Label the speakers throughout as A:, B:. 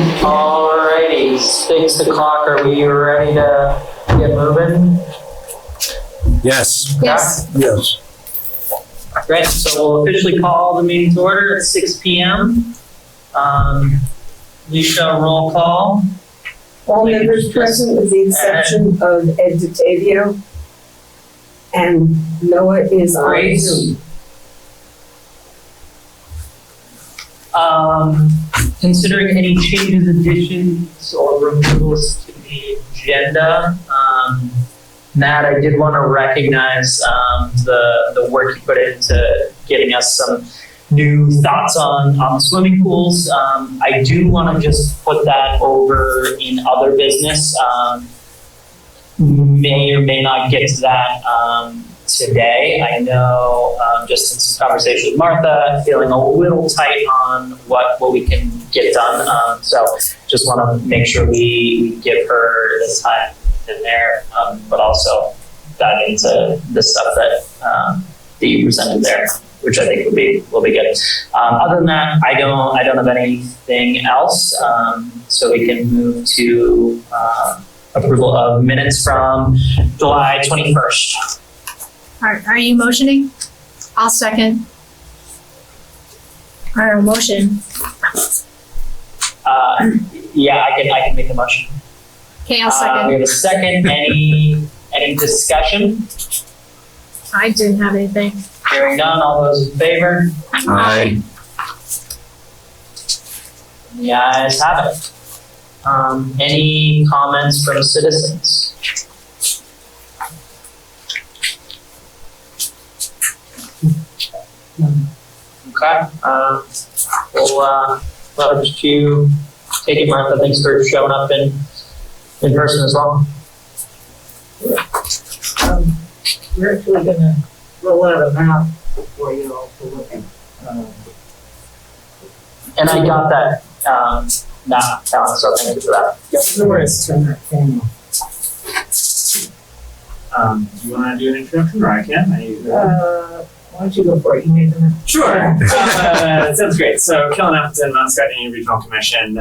A: Alrighty, 6 o'clock. Are we ready to get moving?
B: Yes.
C: Yes.
B: Yes.
A: Great, so we'll officially call the meeting to order at 6 p.m. Alicia, roll call.
C: All members present with the exception of Ed DeTavio. And Noah is on
A: Great.
C: Zoom.
A: Considering any changes, additions, or removals to the agenda, Matt, I did want to recognize the work you put into getting us some new thoughts on the swimming pools. I do want to just put that over in other business. May or may not get to that today. I know just in some conversation with Martha, feeling a little tight on what we can get done. So just want to make sure we give her the time in there, but also dive into the stuff that you presented there, which I think will be good. Other than that, I don't have anything else. So we can move to approval of minutes from July 21st.
D: Are you motioning? I'll second. Or motion.
A: Yeah, I can make a motion.
D: Okay, I'll
A: We
D: second.
A: have a second. Any discussion?
D: I didn't have anything.
A: Hearing none. All those in favor?
B: Aye.
A: The ayes have it. Any comments from citizens? Okay. We'll let you take it, Martha. Thanks for showing up in person as well.
C: We're actually gonna roll out a map for you all to look at.
A: And I got that map, so thank you for that.
C: No worries, turn that fan
E: Do you want to do an introduction, or I can?
C: why don't you go for it? You made the map.
E: Sure. Sounds great. So, Kellen Appleton, Muscatine Regional Commission.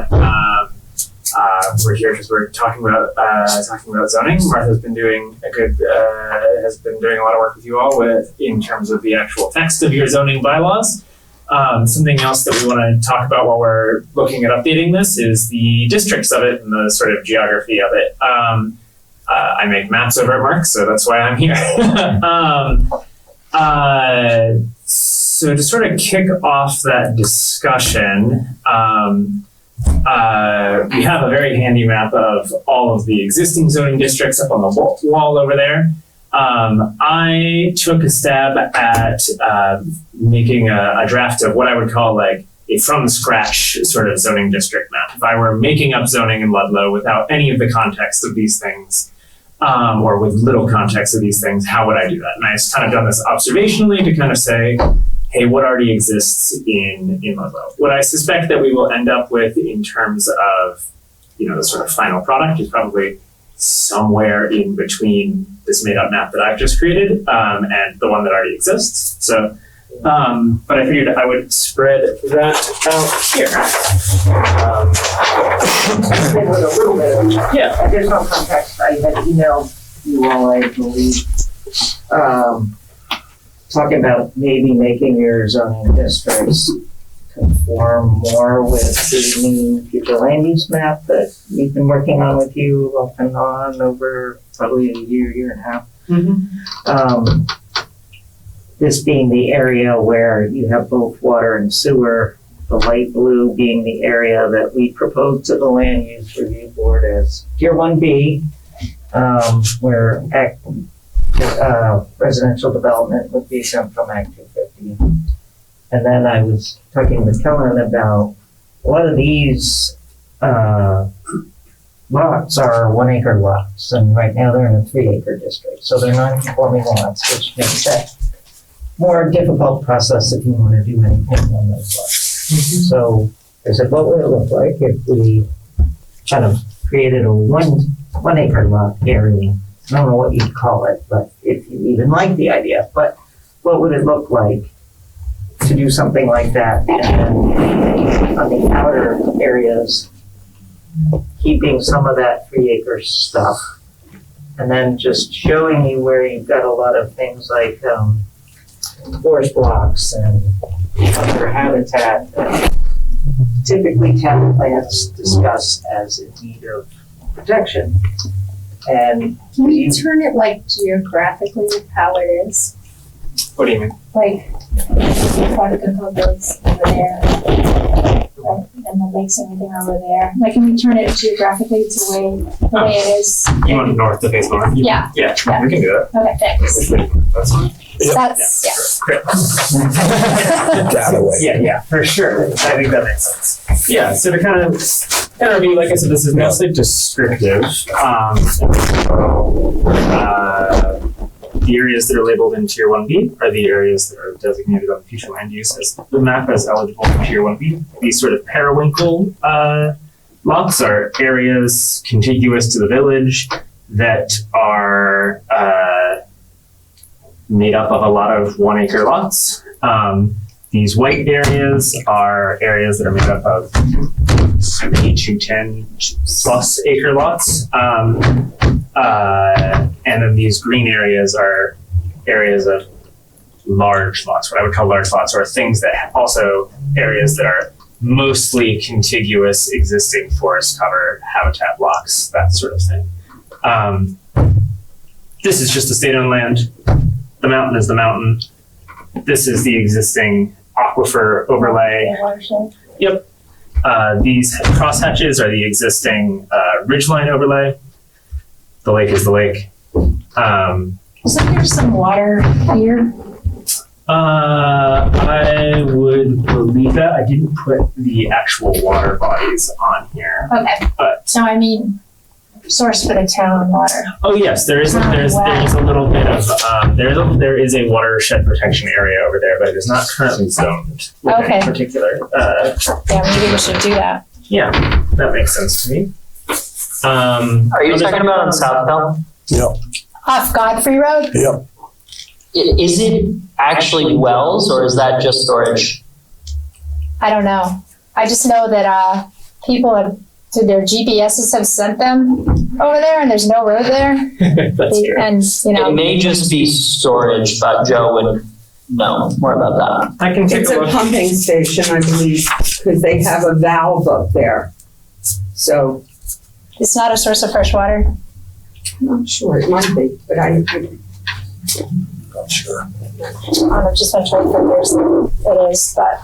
E: We're here because we're talking about zoning. Martha's been doing has been doing a lot of work with you all in terms of the actual text of your zoning bylaws. Something else that we want to talk about while we're looking at updating this is the districts of it and the sort of geography of it. I make maps over at Mark, so that's why I'm here. So to sort of kick off that discussion, we have a very handy map of all of the existing zoning districts up on the wall over there. I took a stab at making a draft of what I would call like a from scratch sort of zoning district map. If I were making up zoning in Ludlow without any of the context of these things, or with little context of these things, how would I do that? And I just kind of done this observationally to kind of say, hey, what already exists in Ludlow? What I suspect that we will end up with in terms of, the sort of final product is probably somewhere in between this made up map that I've just created and the one that already exists. So, but I figured I would spread that out here.
C: With a little bit of
E: Yeah.
C: additional context, I had emailed you all, I believe, talking about maybe making your zoning districts conform more with the new future land use map that we've been working on with you off and on over probably a year and a half.
E: Mm-hmm.
C: This being the area where you have both water and sewer, the light blue being the area that we proposed to the land use review board as Tier 1B, where residential development would be exempt from Act 250. And then I was talking with Kellen about a lot of these lots are 1 acre lots, and right now they're in a 3 acre district. So they're non-conforming lots, which makes that more difficult process if you want to do anything on those lots. Mm-hmm. So I said, what would it look like if we kind of created a one acre lot area? I don't know what you'd call it, but if you even like the idea, but what would it look like to do something like that? And then on the outer areas, keeping some of that 3-acre stuff. And then just showing you where you've got a lot of things like forest blocks and other habitat that typically town plans discuss as in need of protection. And
F: Can we turn it like geographically how it is?
E: What do you mean?
F: Like, Quantico goes over there, right, and the lakes and everything over there. Like, can we turn it geographically to the way it is?
E: You want north to face north?
F: Yeah.
E: Yeah,
F: Yeah.
E: we can do that.
F: Okay, thanks.
E: That's fine.
F: That's, yeah.
B: That away.
E: Yeah, for sure. I think that makes sense. Yeah, so to kind of review, like I said, this is mostly descriptive. The areas that are labeled in Tier 1B are the areas that are designated on future land use as the map as eligible for Tier 1B. These sort of periwinkle lots are areas contiguous to the village that are made up of a lot of 1-acre lots. These white areas are areas that are made up of 7 to 10 plus acre lots. And then these green areas are areas of large lots, what I would call large lots, or things that also areas that are mostly contiguous existing forest cover, habitat blocks, that sort of thing. This is just a state-owned land. The mountain is the mountain. This is the existing aquifer overlay.
F: Watershed.
E: Yep. These crosshatches are the existing ridgeline overlay. The lake is the lake.
F: Isn't there some water here?
E: I would believe that. I didn't put the actual water bodies on here.
F: Okay.
E: But
F: No, I mean, source for the town water.
E: oh yes, there is a little bit of there is a watershed protection area over there, but it is not currently zoned with
F: Okay.
E: any particular.
F: Yeah, maybe we should do that.
E: Yeah, that makes sense to me.
A: Are you talking about on South Hill?
B: Yep,
F: Off Godfrey Road?
B: yep.
A: Is it actually wells or is that just storage?
F: I don't know. I just know that people have, to their GPSs have sent them over there and there's no road there.
E: That's true.
F: And, you
A: It
F: know,
A: may just be storage, but Joe would know more about that.
E: I can take
G: It's
E: a
G: a
E: look.
G: pumping station, I believe, because they have a valve up there. So,
F: it's not a source of fresh water.
G: I'm not sure, it might be, but
B: Not sure.
F: I've just been told that it is, but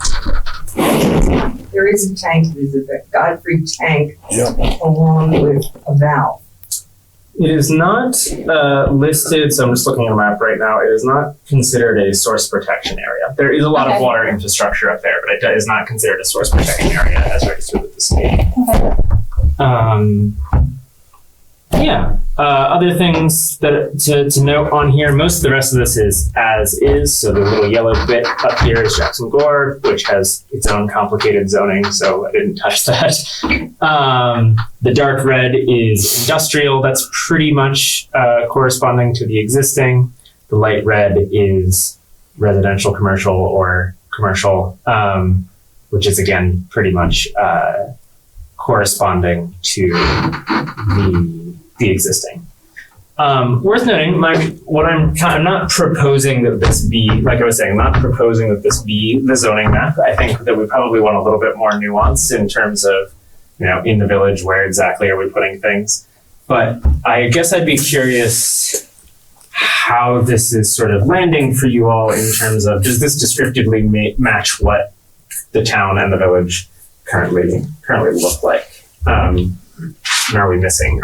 G: there is a tank, there's a Godfrey tank
B: Yep.
G: along with a valve.
E: It is not listed, so I'm just looking at a map right now. It is not considered a source protection area. There is a lot of
F: Okay.
E: water infrastructure up there, but it is not considered a source protection area as registered with the state.
F: okay.
E: Other things that to note on here, most of the rest of this is as is. So the little yellow bit up here is Jackson Gore, which has its own complicated zoning, so I didn't touch that. The dark red is industrial. That's pretty much corresponding to the existing. The light red is residential, commercial, or commercial, which is again pretty much corresponding to the existing. Worth noting, I'm not proposing that this be, like I was saying, I'm not proposing that this be the zoning map. I think that we probably want a little bit more nuance in terms of, in the village, where exactly are we putting things. But I guess I'd be curious how this is sort of landing for you all in terms of, does this descriptively match what the town and the village currently look like? And are we missing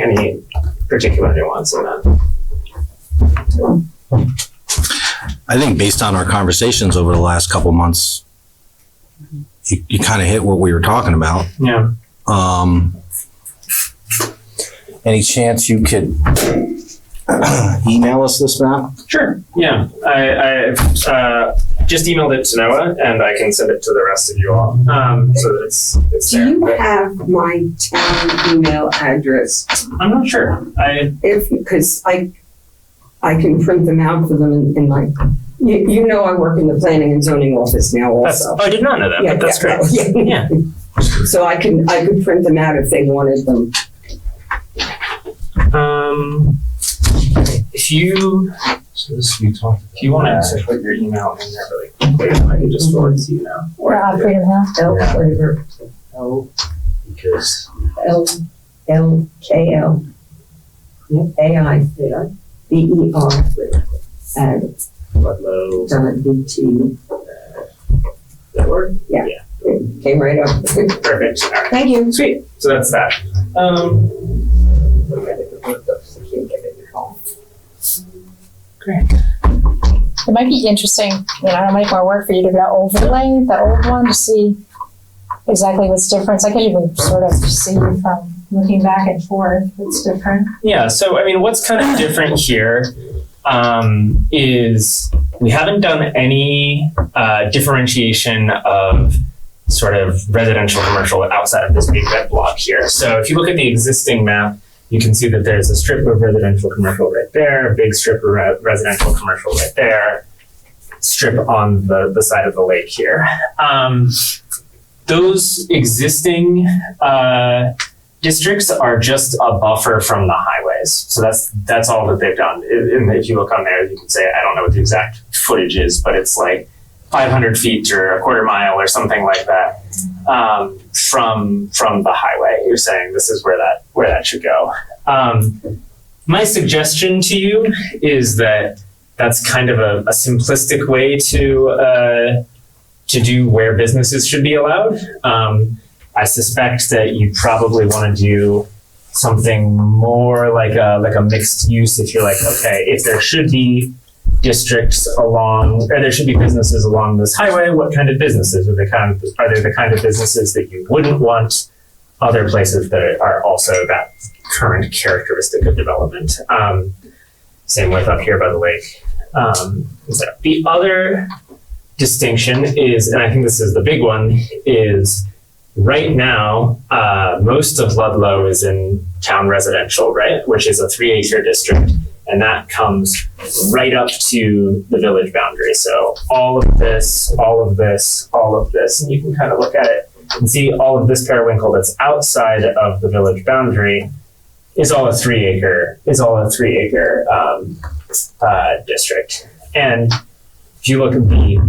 E: any particular nuance in that?
B: I think based on our conversations over the last couple months, you kind of hit what we were talking about.
E: Yeah.
B: Any chance you could email us this map?
E: Sure. Yeah. I just emailed it to Noah, and I can send it to the rest of you all, so that it's
G: Do
E: there.
G: you
E: But
G: have my town email address?
E: I'm not sure.
G: Because I can print them out for them in my, I work in the planning and zoning office now also.
E: I did not know that, but that's great.
G: Yeah.
E: Yeah.
G: So I could print them out if they wanted them.
E: If you want to put your email in there really quickly, I can just forward it to you now.
F: Freedom House.
G: L flavor.
B: Because
G: LKL. AI. BER. And
E: Ludlow.
G: .bt.
E: That work?
G: Yeah. It came right up.
E: Perfect. All right.
G: Thank you.
E: Sweet. So that's that. Great.
D: It might be interesting, it might more work for you to overlay the old one to see exactly what's different. I can even sort of see from looking back and forth what's different.
E: Yeah. So I mean, what's kind of different here is we haven't done any differentiation of sort of residential commercial outside of this big red block here. So if you look at the existing map, you can see that there's a strip of residential commercial right there, a big strip of residential commercial right there, strip on the side of the lake here. Those existing districts are just a buffer from the highways. So that's all that they've done. And if you look on there, you can say, I don't know what the exact footage is, but it's like 500 feet or a quarter mile or something like that from the highway. You're saying this is where that should go. My suggestion to you is that that's kind of a simplistic way to do where businesses should be allowed. I suspect that you probably want to do something more like a mixed use. If you're like, okay, if there should be districts along, or there should be businesses along this highway, what kind of businesses are they the kind of businesses that you wouldn't want other places that are also that current characteristic of development? Same with up here by the lake. The other distinction is, and I think this is the big one, is right now, most of Ludlow is in town residential, right? Which is a 3-acre district. And that comes right up to the village boundary. So all of this, all of this, all of this, and you can kind of look at it and see all of this periwinkle that's outside of the village boundary is all a 3-acre district. And if you look at the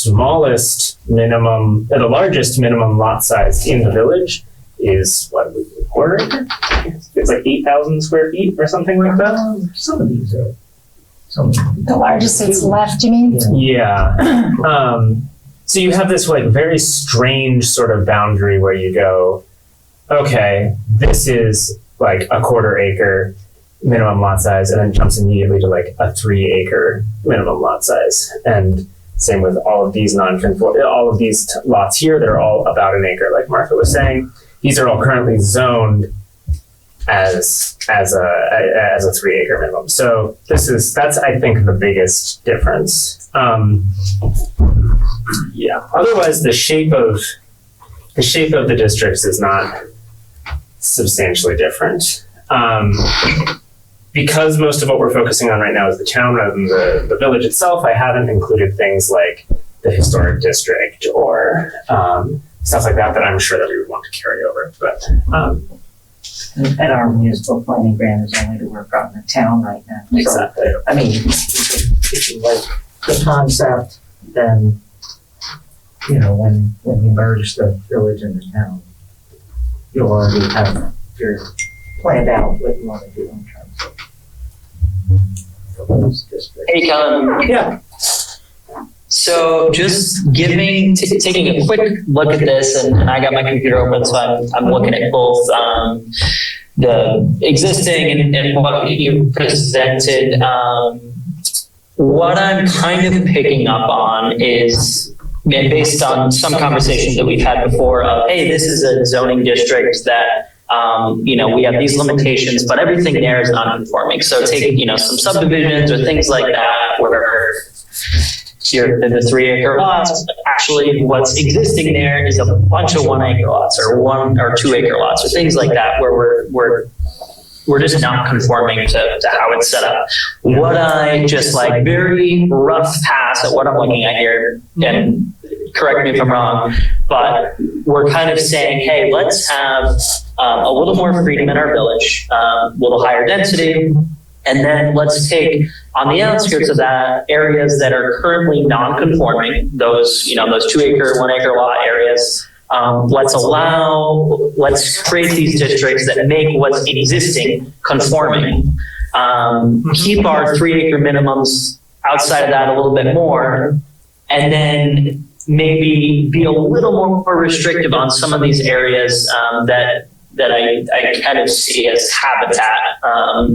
E: the largest minimum lot size in the village is what, a quarter acre? It's like 8,000 square feet or something like that.
C: Some of these are.
D: The largest that's left, you mean?
E: Yeah. So you have this like very strange sort of boundary where you go, okay, this is like a quarter acre minimum lot size, and then jumps immediately to like a 3-acre minimum lot size. And same with all of these all of these lots here, they're all about an acre, like Martha was saying. These are all currently zoned as a 3-acre minimum. So that's I think the biggest difference. Yeah. Otherwise, the shape of the districts is not substantially different. Because most of what we're focusing on right now is the town rather than the village itself, I haven't included things like the historic district or stuff like that I'm sure that we would want to carry over. But
C: And our municipal planning grant is only to work on the town right now. So,
E: exactly.
C: I mean, if you like the concept, then, when you merge the village and the town, you'll already have planned out what you want to do in terms of those districts.
A: Hey, Kellen.
E: Yeah.
A: So just taking a quick look at this, and I got my computer open, so I'm looking at both the existing and what you presented. What I'm kind of picking up on is, based on some conversations that we've had before, of, hey, this is a zoning district that we have these limitations, but everything there is non-conforming. So take, some subdivisions or things like that where you're in the 3-acre lots. Actually, what's existing there is a bunch of 1-acre lots or 1 or 2-acre lots or things like that where we're just not conforming to how it's set up. What I just very rough pass at what I'm looking at here, and correct me if I'm wrong, but we're kind of saying, hey, let's have a little more freedom in our village, a little higher density, and then let's take on the outskirts of that areas that are currently non-conforming, those 2 acre, 1 acre lot areas. Let's create these districts that make what's existing conforming. Keep our 3 acre minimums outside of that a little bit more, and then maybe be a little more restrictive on some of these areas that I kind of see as habitat,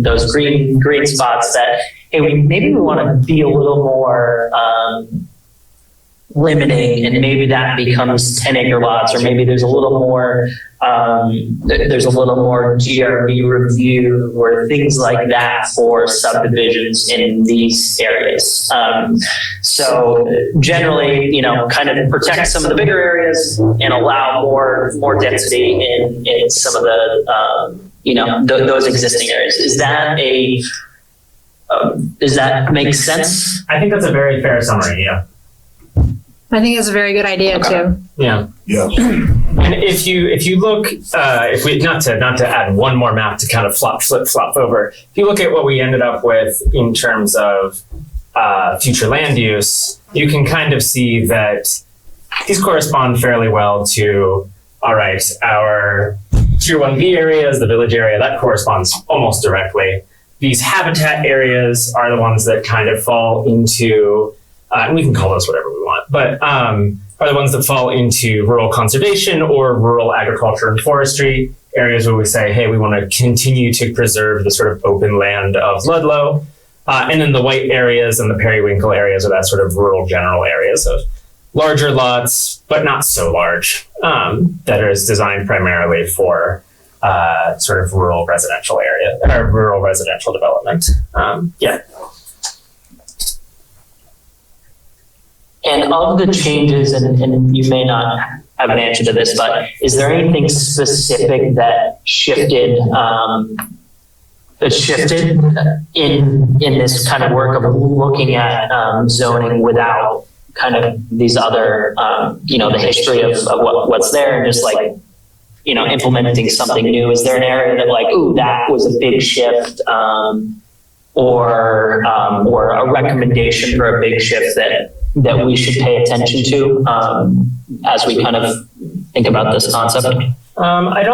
A: those green spots that, hey, maybe we want to be a little more limiting, and maybe that becomes 10 acre lots, or maybe there's a little more GRB review or things like that for subdivisions in these areas. So generally, kind of protect some of the bigger areas and allow more density in some of the those existing areas. Does that make sense?
E: I think that's a very fair summary. Yeah.
D: I think it's a very good idea too.
E: Yeah.
H: Yes.
E: And if you look, if we not to add one more map to kind of flop over, if you look at what we ended up with in terms of future land use, you can kind of see that these correspond fairly well to, all right, our Tier 1B areas, the village area, that corresponds almost directly. These habitat areas are the ones that kind of fall into, and we can call those whatever we want, but are the ones that fall into rural conservation or rural agriculture and forestry, areas where we say, hey, we want to continue to preserve the sort of open land of Ludlow. And then the white areas and the periwinkle areas are that sort of rural general areas of larger lots, but not so large, that is designed primarily for sort of rural residential area or rural residential development. Yeah.
A: And of the changes, and you may not have an answer to this, but is there anything specific that shifted in this kind of work of looking at zoning without kind of these other, the history of what's there, and just like, implementing something new? Is there an area that like, ooh, that was a big shift, or a recommendation for a big shift that we should pay attention to as we kind of think about this concept?
E: I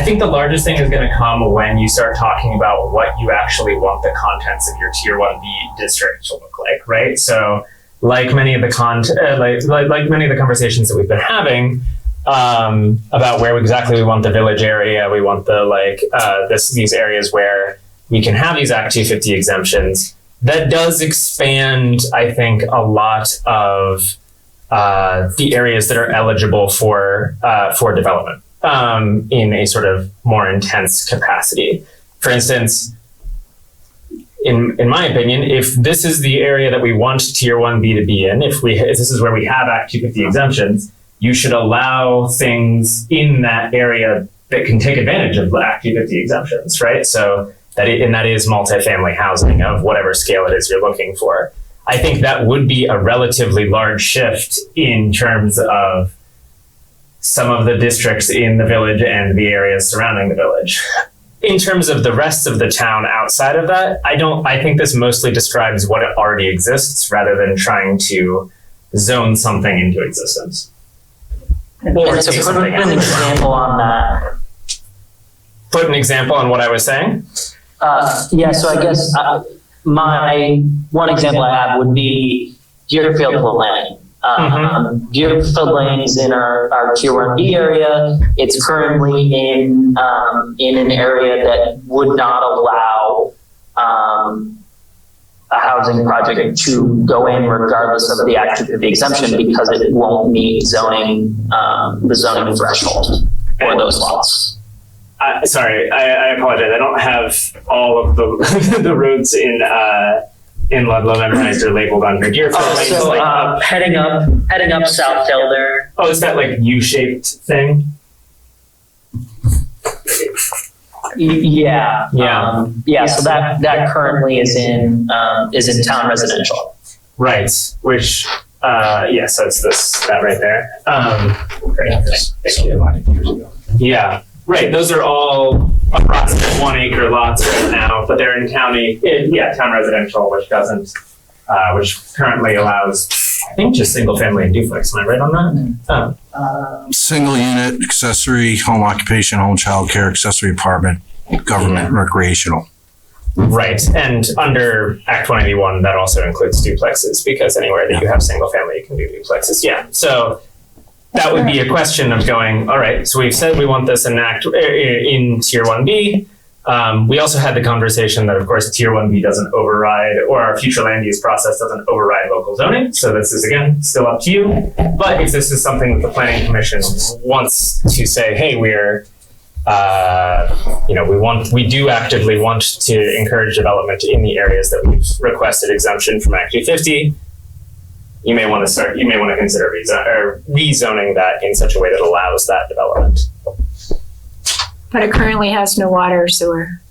E: think the largest thing is going to come when you start talking about what you actually want the contents of your Tier 1B district to look like, right? So, like many of the like many of the conversations that we've been having about where exactly we want the village area, we want the these areas where we can have these Act 250 exemptions. That does expand, I think, a lot of the areas that are eligible for development in a sort of more intense capacity. For instance, in my opinion, if this is the area that we want Tier 1B to be in, if this is where we have Act 250 exemptions, you should allow things in that area that can take advantage of the Act 250 exemptions, right? So that is multifamily housing of whatever scale it is you're looking for. I think that would be a relatively large shift in terms of some of the districts in the village and the areas surrounding the village. In terms of the rest of the town outside of that, I think this mostly describes what already exists rather than trying to zone something into existence. Or
A: to put an example on that.
E: Put an example on what I was saying?
A: So I guess my one example I have would be Deerfield Lane. Deerfield Lane is in our Tier 1B area. It's currently in an area that would not allow a housing project to go in regardless of the Act 250 exemption because it won't meet the zoning threshold for those lots.
E: Sorry, I apologize. I don't have all of the the roads in Ludlow memorized or labeled on here. Deerfield Lane is like
A: heading up South Hill there.
E: Oh, is that like U-shaped thing?
A: Yeah. So that currently is in town residential.
E: Right, which, so it's that right there. Great, thank you. Yeah, right, those are all approximate 1 acre lots right now, but they're in town residential, which doesn't, which currently allows, I think, just single family and duplex. Am I right on that?
B: Single unit, accessory, home occupation, home childcare, accessory apartment, government, recreational.
E: Right, and under Act 181, that also includes duplexes, because anywhere that you have single family, you can do duplexes. Yeah, so that would be a question of going, all right, so we've said we want this in Tier 1B. We also had the conversation that, of course, Tier 1B doesn't override, or our future land use process doesn't override local zoning. So this is, again, still up to you. But if this is something that the Planning Commission wants to say, hey, we're, we do actively want to encourage development in the areas that we've requested exemption from Act 250, you may want to consider rezoning that in such a way that allows that development.
D: But it currently has no water or sewer.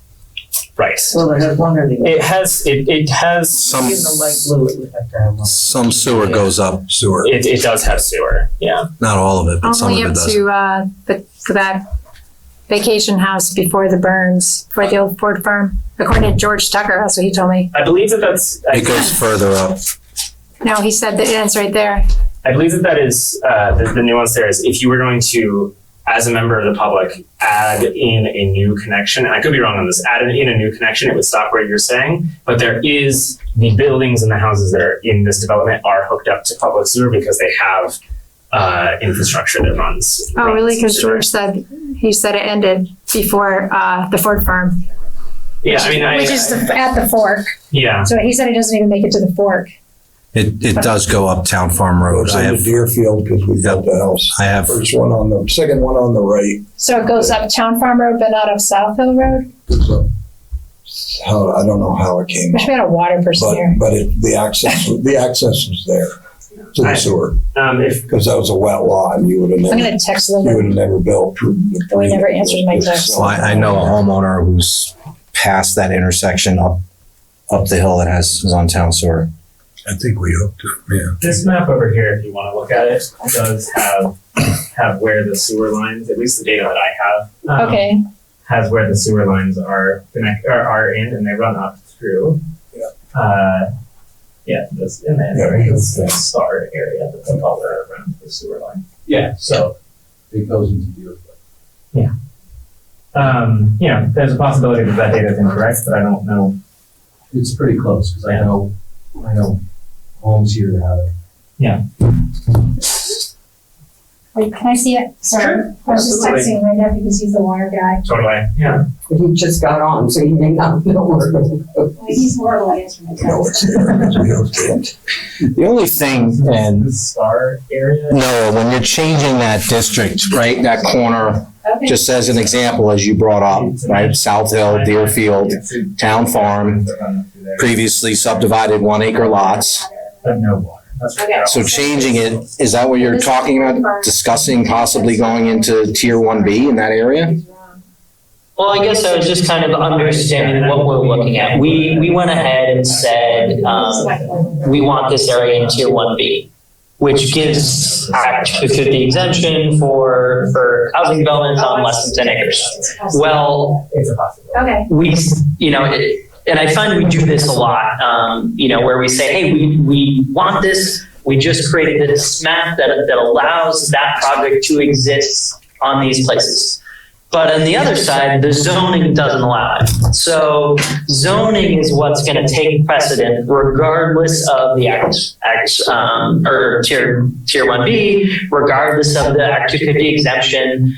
E: Right.
C: Well, it has one or the other.
E: It has
B: Some,
C: In the light blue, it would have to have one.
B: some sewer goes up sewer.
E: it does have sewer. Yeah.
B: Not all of it, but some of
D: Only
B: it
D: up
B: does.
D: to that vacation house before the Burns, for the old Ford farm. According to George Tucker, that's what he told me.
E: I believe that's.
B: It goes further up.
D: No, he said that it's right there.
E: I believe that is the nuance there is if you were going to, as a member of the public, add in a new connection. And I could be wrong on this. Add in a new connection, it would stop where you're saying. But there is the buildings and the houses that are in this development are hooked up to public sewer because they have infrastructure that runs.
D: Oh, really? Because George said it ended before the Ford farm.
E: Yeah, I mean,
D: Which is at the fork.
E: Yeah.
D: So he said it doesn't even make it to the fork.
B: It does go up Town Farm Road.
H: Goes on to Deerfield because we built the house.
B: I have,
H: Second one on the right.
D: So it goes up Town Farm Road, but not up South Hill Road?
H: I don't know how it came
D: We should
H: up,
D: have a water person here.
H: but the access was there to the sewer
E: If
H: because that was a wet lot and you would have
D: I'm
H: never,
D: gonna text
H: you would
D: Linda.
H: have never built.
D: But we never answered my text.
B: well, I know a homeowner who's past that intersection up the hill that is on town sewer.
H: I think we hooked it, yeah.
E: this map over here, if you want to look at it, does have where the sewer lines, at least the data that I have,
D: Okay,
E: has where the sewer lines are in, and they run up through. This in that area, this starred area that's all around the sewer line. Yeah, so
I: It goes into Deerfield.
E: there's a possibility that data is incorrect, but I don't know.
I: It's pretty close, because I know homes here that have it.
F: Wait, can I see it? Sorry.
E: Sure.
F: I was just
E: Absolutely.
F: texting my nephew because he's the water guy.
E: Totally, yeah.
G: He just got on, so he may not know where to go.
F: Like, he's horrible at answering my
H: No,
F: texts.
H: it's there because we hooked it.
B: The only thing, and
E: The star area.
B: no, when you're changing that district, right, that corner,
F: Okay.
B: just as an example, as you brought up, right, South Hill, Deerfield, Town Farm, previously subdivided 1 acre lots.
E: But no water. That's
F: Okay.
B: So changing it, is that what you're talking about? Discussing possibly going into Tier 1B in that area?
A: Well, I guess I was just kind of understanding what we're looking at. We went ahead and said, we want this area in Tier 1B, which gives Act 250 exemption for housing developments on less than 10 acres. Well,
E: It's a possibility.
F: Okay.
A: And I find we do this a lot, where we say, hey, we want this, we just created this map that allows that project to exist on these places. But on the other side, the zoning doesn't allow it. So zoning is what's gonna take precedent regardless of the or tier 1B, regardless of the Act 250 exemption,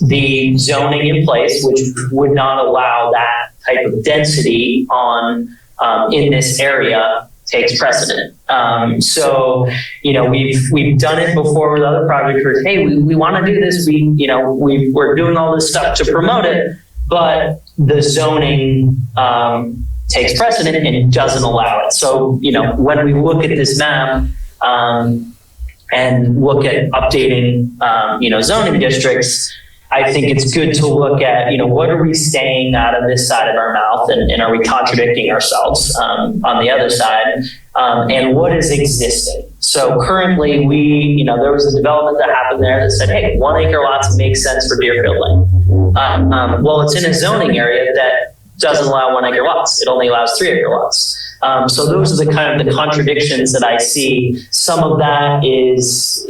A: the zoning in place, which would not allow that type of density in this area takes precedent. We've done it before with other projects where, hey, we want to do this. We're doing all this stuff to promote it, but the zoning takes precedent and it doesn't allow it. So, when we look at this map and look at updating, zoning districts, I think it's good to look at, what are we saying out of this side of our mouth and are we contradicting ourselves on the other side? and what is existing. So currently there was a development that happened there that said, hey, 1 acre lots make sense for Deerfield Lane. Well, it's in a zoning area that doesn't allow 1 acre lots. It only allows 3 acre lots. So those are the kind of the contradictions that I see. Some of that is,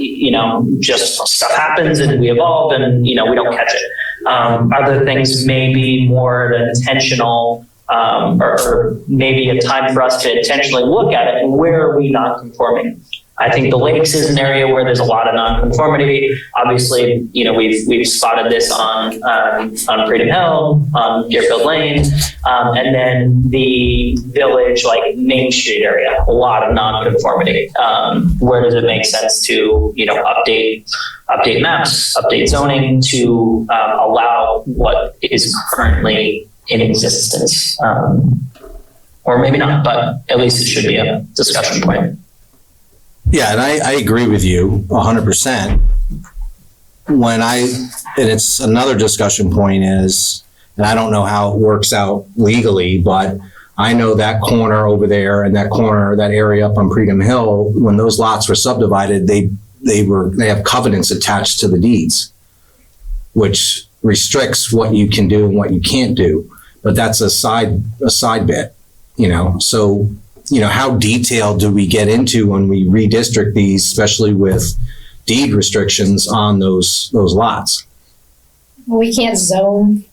A: just stuff happens and we evolve and, we don't catch it. Other things may be more intentional, or maybe a time for us to intentionally look at it and where are we not conforming. I think the lakes is an area where there's a lot of non-conformity. Obviously, we've spotted this on Freedom Hill, on Deerfield Lane, and then the village, like Main Street area, a lot of non-conformity. Where does it make sense to, update maps, update zoning to allow what is currently in existence? Or maybe not, but at least it should be a discussion point.
B: Yeah, and I agree with you 100%. And it's another discussion point is, and I don't know how it works out legally, but I know that corner over there and that area up on Freedom Hill, when those lots were subdivided, they have covenants attached to the deeds, which restricts what you can do and what you can't do. But that's a side bit, so. How detailed do we get into when we redistrict these, especially with deed restrictions on those lots?
D: Well, we can't zone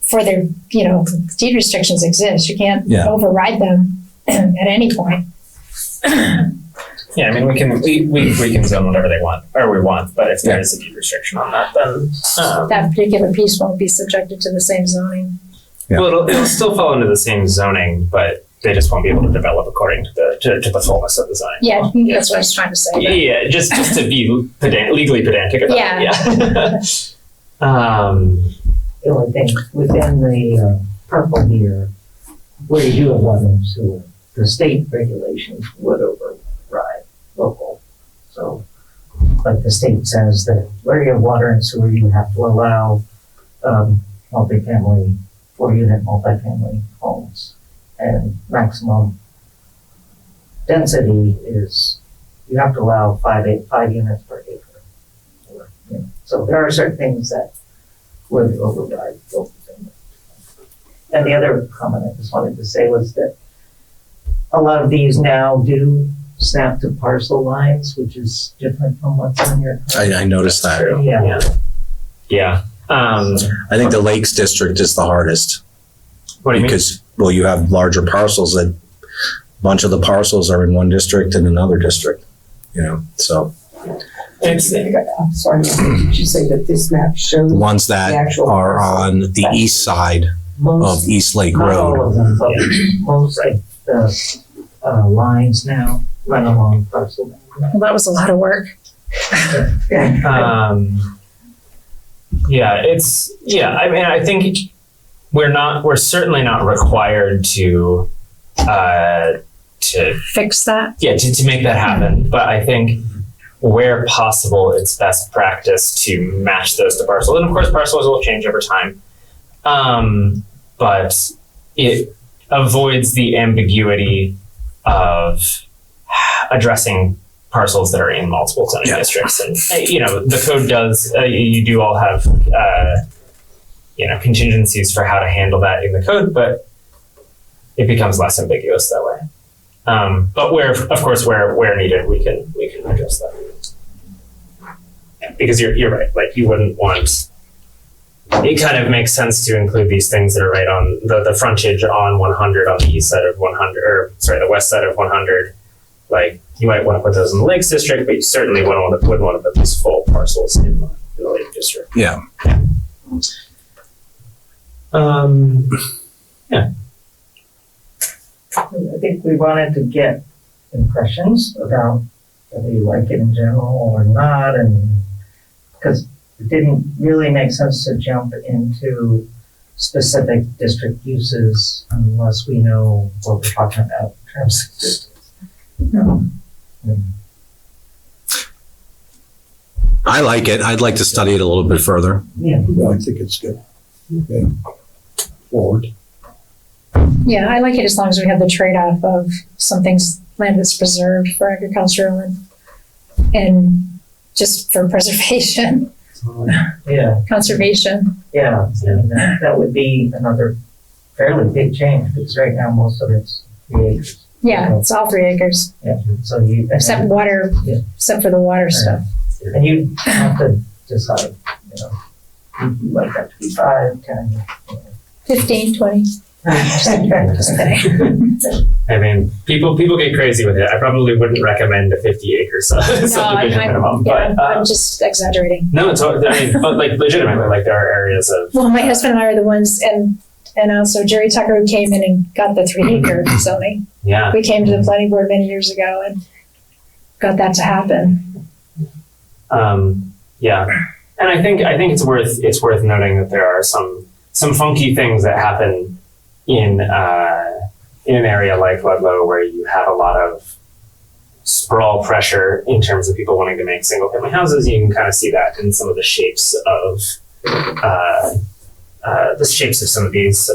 D: for their, deed restrictions exist. You can't override them at any point.
E: Yeah, I mean, we can zone whatever they want, or we want, but if there is a deed restriction on that, then
D: That particular piece won't be subjected to the same zoning.
B: Yeah.
E: well, it'll still fall into the same zoning, but they just won't be able to develop according to the fullness of the zoning.
D: Yeah, I think that's what I was trying to say. But.
E: Yeah, just to be legally pedantic about it. Yeah.
C: The only thing within the purple here, where you do have water and sewer, the state regulations would override local. So, like the state says that where you have water and sewer, you have to allow multifamily, 4-unit multifamily homes. And maximum density is, you have to allow 5 units per acre. So there are certain things that would override local things. And the other comment I just wanted to say was that a lot of these now do snap to parcel lines, which is different from what's on your.
B: I noticed that.
E: Yeah.
B: I think the Lakes District is the hardest.
E: What do you mean?
B: Because, well, you have larger parcels that a bunch of the parcels are in one district and another district, so.
G: I'm sorry, did you say that this map shows
B: The ones that are on the east side of East Lake
C: Not all
B: Road.
C: of them, but most of the lines now run along parcel.
D: Well, that was a lot of work.
E: I mean, I think we're certainly not required to
D: Fix that.
E: to make that happen. But I think where possible, it's best practice to match those to parcels. And of course, parcels will change over time. But it avoids the ambiguity of addressing parcels that are in multiple zoning districts. And, the code does, you do all have, contingencies for how to handle that in the code, but it becomes less ambiguous that way. But where needed, we can address that. Because you're right, like you wouldn't want, it kind of makes sense to include these things that are right on the frontage on 100 on the east side of 100, the west side of 100. Like you might want to put those in the Lakes District, but you certainly wouldn't want to put these full parcels in the Lake District.
B: Yeah.
C: I think we wanted to get impressions about whether you like it in general or not, and because it didn't really make sense to jump into specific district uses unless we know what we're talking about in terms of districts.
B: I like it. I'd like to study it a little bit further.
C: Yeah.
H: I think it's good. Okay. Forward.
D: Yeah, I like it as long as we have the trade-off of some things land that's preserved for agricultural and just for preservation,
C: Yeah,
D: conservation.
C: yeah, and that would be another fairly big change, because right now most of it's 3 acres.
D: Yeah, it's all 3 acres,
C: Yeah, so you.
D: except water,
C: Yeah.
D: except for the water stuff.
C: And you have to decide, would you like that to be 5, 10?
D: 15, 20. Just kidding.
E: I mean, people get crazy with it. I probably wouldn't recommend a 50 acre subdivision minimum, but
D: I'm just exaggerating.
E: no, it's, I mean, but like legitimately, like there are areas of.
D: Well, my husband and I are the ones, and also Jerry Tucker, who came in and got the 3 acre zoning.
E: Yeah.
D: We came to the planning board many years ago and got that to happen.
E: Yeah, and I think it's worth noting that there are some funky things that happen in an area like Ludlow, where you have a lot of sprawl pressure in terms of people wanting to make single family houses. You can kind of see that in some of the shapes of some of these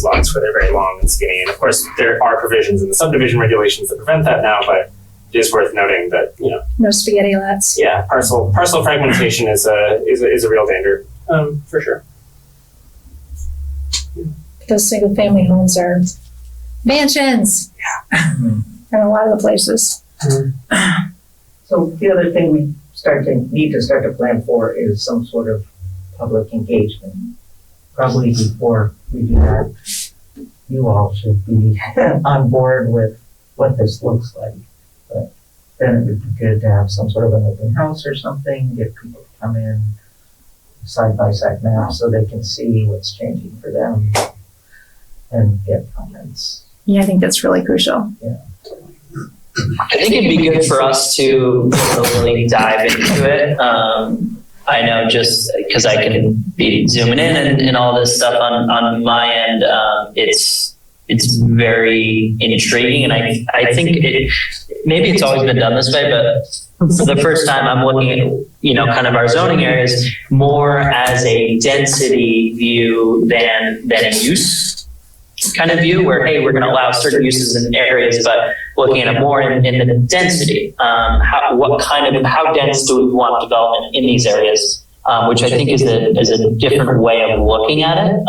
E: lots, where they're very long and skinny. And of course, there are provisions in the subdivision regulations that prevent that now, but it is worth noting that,
D: No spaghetti lots.
E: yeah, parcel fragmentation is a real danger, for sure.
D: Those single family homes are mansions. In a lot of the places.
C: So the other thing we need to start to plan for is some sort of public engagement. Probably before we do that, you all should be on board with what this looks like. But then it would be good to have some sort of an open house or something, get people to come in, side-by-side maps, so they can see what's changing for them and get comments.
D: Yeah, I think that's really crucial.
A: I think it'd be good for us to really dive into it. I know just because I can be zooming in and all this stuff on my end, it's very intriguing, and I think maybe it's always been done this way, but for the first time I'm looking at kind of our zoning areas more as a density view than a use kind of view, where hey, we're going to allow certain uses in areas, but looking at it more in the density. How dense do we want development in these areas? Which I think is a different way of looking at it.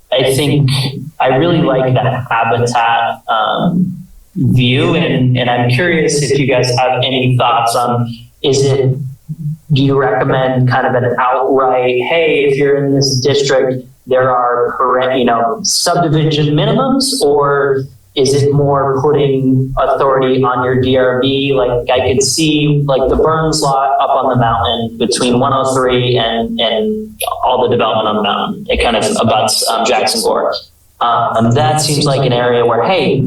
A: I think I really like that habitat view, and I'm curious if you guys have any thoughts on, do you recommend kind of an outright, hey, if you're in this district, there are subdivision minimums, or is it more putting authority on your DRB? Like I could see like the Burns lot up on the mountain between 103 and all the development on the mountain. It kind of abuts Jackson Gore. That seems like an area where, hey,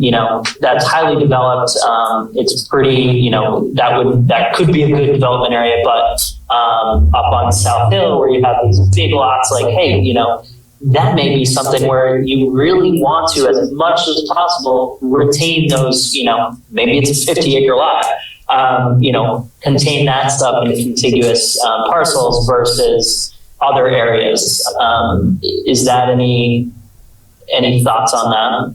A: that's highly developed. It's pretty, that could be a good development area, but up on South Hill where you have these big lots, like, hey, that may be something where you really want to, as much as possible, retain those, maybe it's a 50-acre lot, contain that stuff in contiguous parcels versus other areas. Is that any thoughts on that?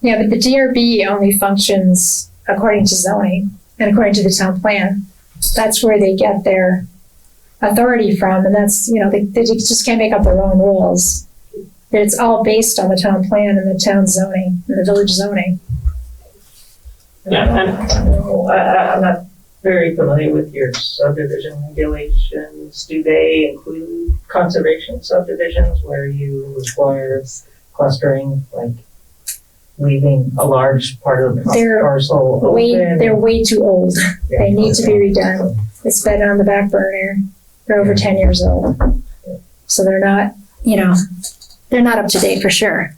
D: Yeah, but the DRB only functions according to zoning and according to the town plan. That's where they get their authority from, and that's, they just can't make up their own rules. It's all based on the town plan and the town zoning and the village zoning.
E: Yeah,
C: I'm not very familiar with your subdivision regulations. Do they include conservation subdivisions where you require clustering, like leaving a large part of the parcel open?
D: They're way too old.
C: Yeah,
D: They need to be redone. It's been on the back burner. They're over 10 years old. So they're not, they're not up to date for sure.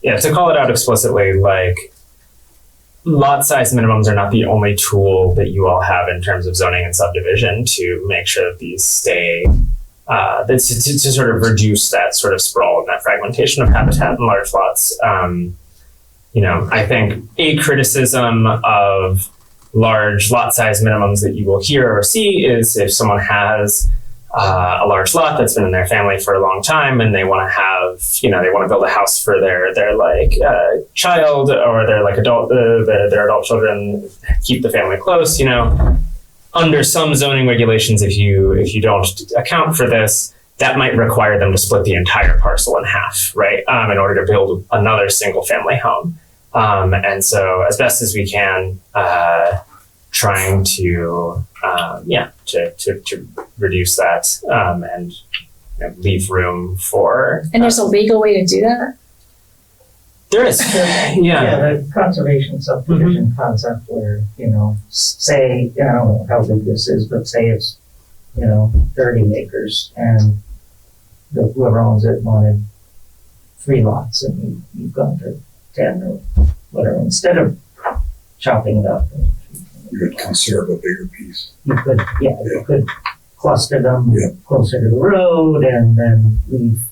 E: Yeah, to call it out explicitly, like lot size minimums are not the only tool that you all have in terms of zoning and subdivision to make sure that these stay, to sort of reduce that sort of sprawl and that fragmentation of habitat in large lots. I think a criticism of large lot size minimums that you will hear or see is if someone has a large lot that's been in their family for a long time, and they want to have, they want to build a house for their child or their adult their adult children, keep the family close. Under some zoning regulations, if you don't account for this, that might require them to split the entire parcel in half, right? In order to build another single family home. And so, as best as we can, trying to reduce that and leave room for.
D: And there's a legal way to do that?
E: There is,
C: Yeah, the conservation subdivision concept where, say, I don't know how big this is, but say it's, 30 acres and whoever owns it wanted 3 lots and you've gone to 10 or whatever. Instead of chopping it up,
H: You could conserve a bigger piece.
C: you could cluster them
H: Yeah.
C: closer to the road and then leave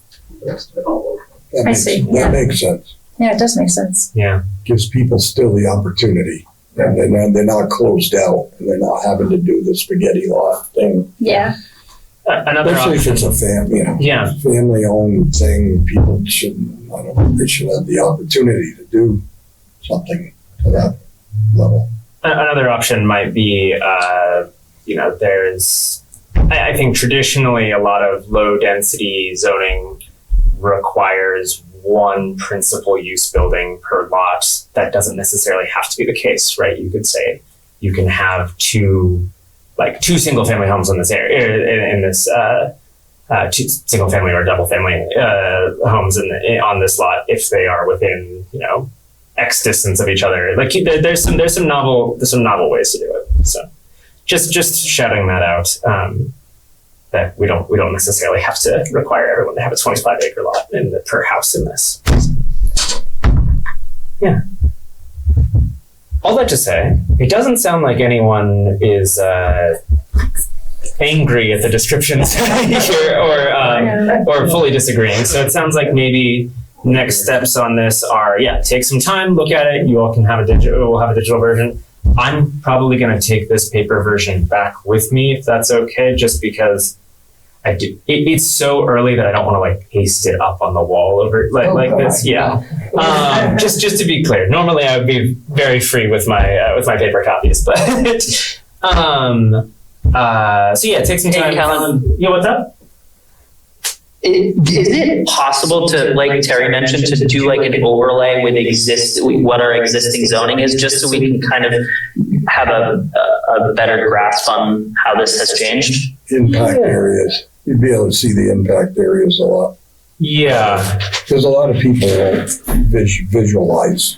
C: the rest of it all over.
H: That
D: I
H: makes-
D: see, yeah.
H: That makes sense.
D: Yeah, it does make sense.
E: yeah.
H: Gives people still the opportunity. And they're not closed out, and they're not having to do the spaghetti lot thing.
D: Yeah.
E: Another
H: Especially if
E: option.
H: it's a
E: Yeah.
H: family-owned thing, people shouldn't, I don't know, they should have the opportunity to do something to that level.
E: Another option might be, I think traditionally a lot of low density zoning requires one principal use building per lot. That doesn't necessarily have to be the case, right? You could say you can have two single family homes in this area, in this, two single family or double family homes on this lot if they are within, X distance of each other. Like there's some novel ways to do it. So just shouting that out, that we don't necessarily have to require everyone to have a 25 acre lot per house in this. Yeah. All that to say, it doesn't sound like anyone is angry at the descriptions here or fully disagreeing. So it sounds like maybe next steps on this are, take some time, look at it. You all can have we'll have a digital version. I'm probably going to take this paper version back with me, if that's okay, just because it's so early that I don't want to paste it up on the wall over this. Yeah. Just to be clear, normally I would be very free with my paper copies, but take some time.
A: Hey, Kellen.
E: Yeah, what's up?
A: Is it possible to, like Terry mentioned, to do an overlay with what our existing zoning is, just so we can kind of have a better grasp on how this has changed?
H: Impact areas, you'd be able to see the impact areas a lot.
E: Yeah.
H: Because a lot of people won't visualize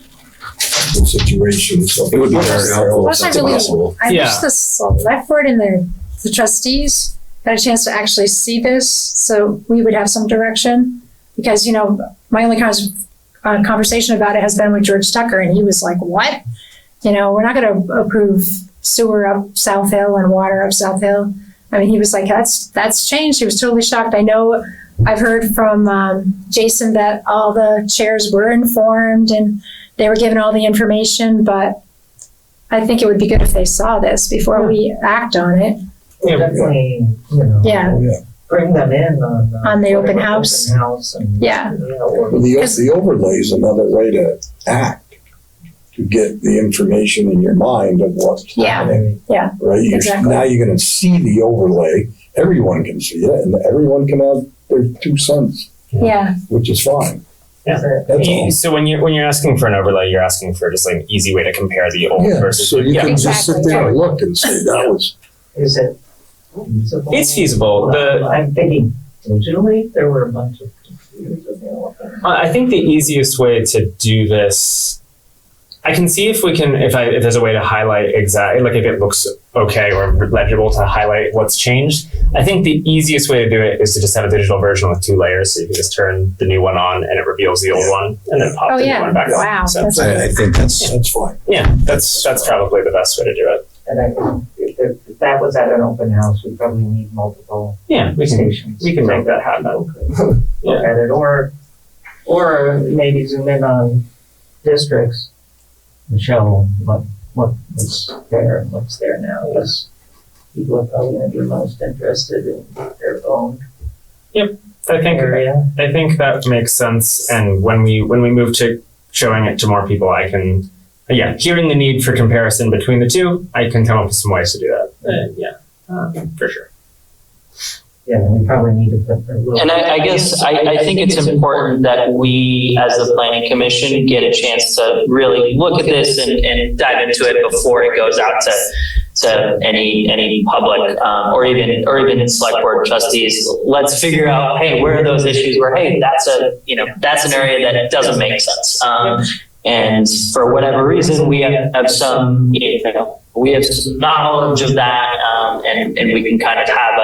H: the situation, so.
B: It would be very helpful if
D: Plus,
B: that's
D: I
B: possible.
D: wish
E: Yeah.
D: the select board and the trustees had a chance to actually see this, so we would have some direction. Because, my only conversation about it has been with George Tucker, and he was like, what? We're not gonna approve sewer up South Hill and water up South Hill. I mean, he was like, that's changed. He was totally shocked. I know I've heard from Jason that all the chairs were informed and they were given all the information, but I think it would be good if they saw this before we act on it.
C: We'll definitely,
D: Yeah.
C: bring them in
D: On the open house.
C: Open house and,
D: Yeah.
C: or
H: The overlay is another way to act, to get the information in your mind of what's
D: Yeah.
H: happening.
D: Yeah.
H: Right?
D: Exactly.
H: Now you're gonna see the overlay, everyone can see it, and everyone can have their 2 cents,
D: Yeah.
H: which is fine.
E: Yeah.
H: That's all.
E: So when you're asking for an overlay, you're asking for just an easy way to compare the old
H: Yeah,
E: versus
H: so you
E: yeah.
H: can just sit
D: Exactly,
H: there and
D: yeah.
H: look and say, that was,
C: is it feasible?
E: It's feasible.
C: I'm thinking digitally, there were a bunch of computers available.
E: I think the easiest way to do this, I can see if there's a way to highlight exactly, if it looks okay or legible to highlight what's changed. I think the easiest way to do it is to just have a digital version with 2 layers, so you can just turn the new one on and it reveals the old one, and then pop
D: Oh,
E: the new
D: yeah.
E: one back on.
D: Wow.
E: So,
D: That's
B: I think
H: that's fine.
E: yeah, that's probably the best way to do it.
C: And I think if that was at an open house, we probably need multiple
E: Yeah, we
C: stations.
E: can make that happen.
C: Look
E: Yeah.
C: at it, or maybe zoom in on districts and show what was there and what's there now, because people are probably gonna be most interested in their own
E: I think
C: area.
E: I think that makes sense. And when we move to showing it to more people, I can, hearing the need for comparison between the two, I can come up with some ways to do that. For sure.
C: Yeah, we probably need to put a little.
A: And I guess I think it's important that we, as the planning commission, get a chance to really look at this and dive into it before it goes out to any public or even select board trustees. Let's figure out, hey, where are those issues where, hey, that's an area that doesn't make sense. And for whatever reason, we have some, we have some knowledge of that, and we can kind of have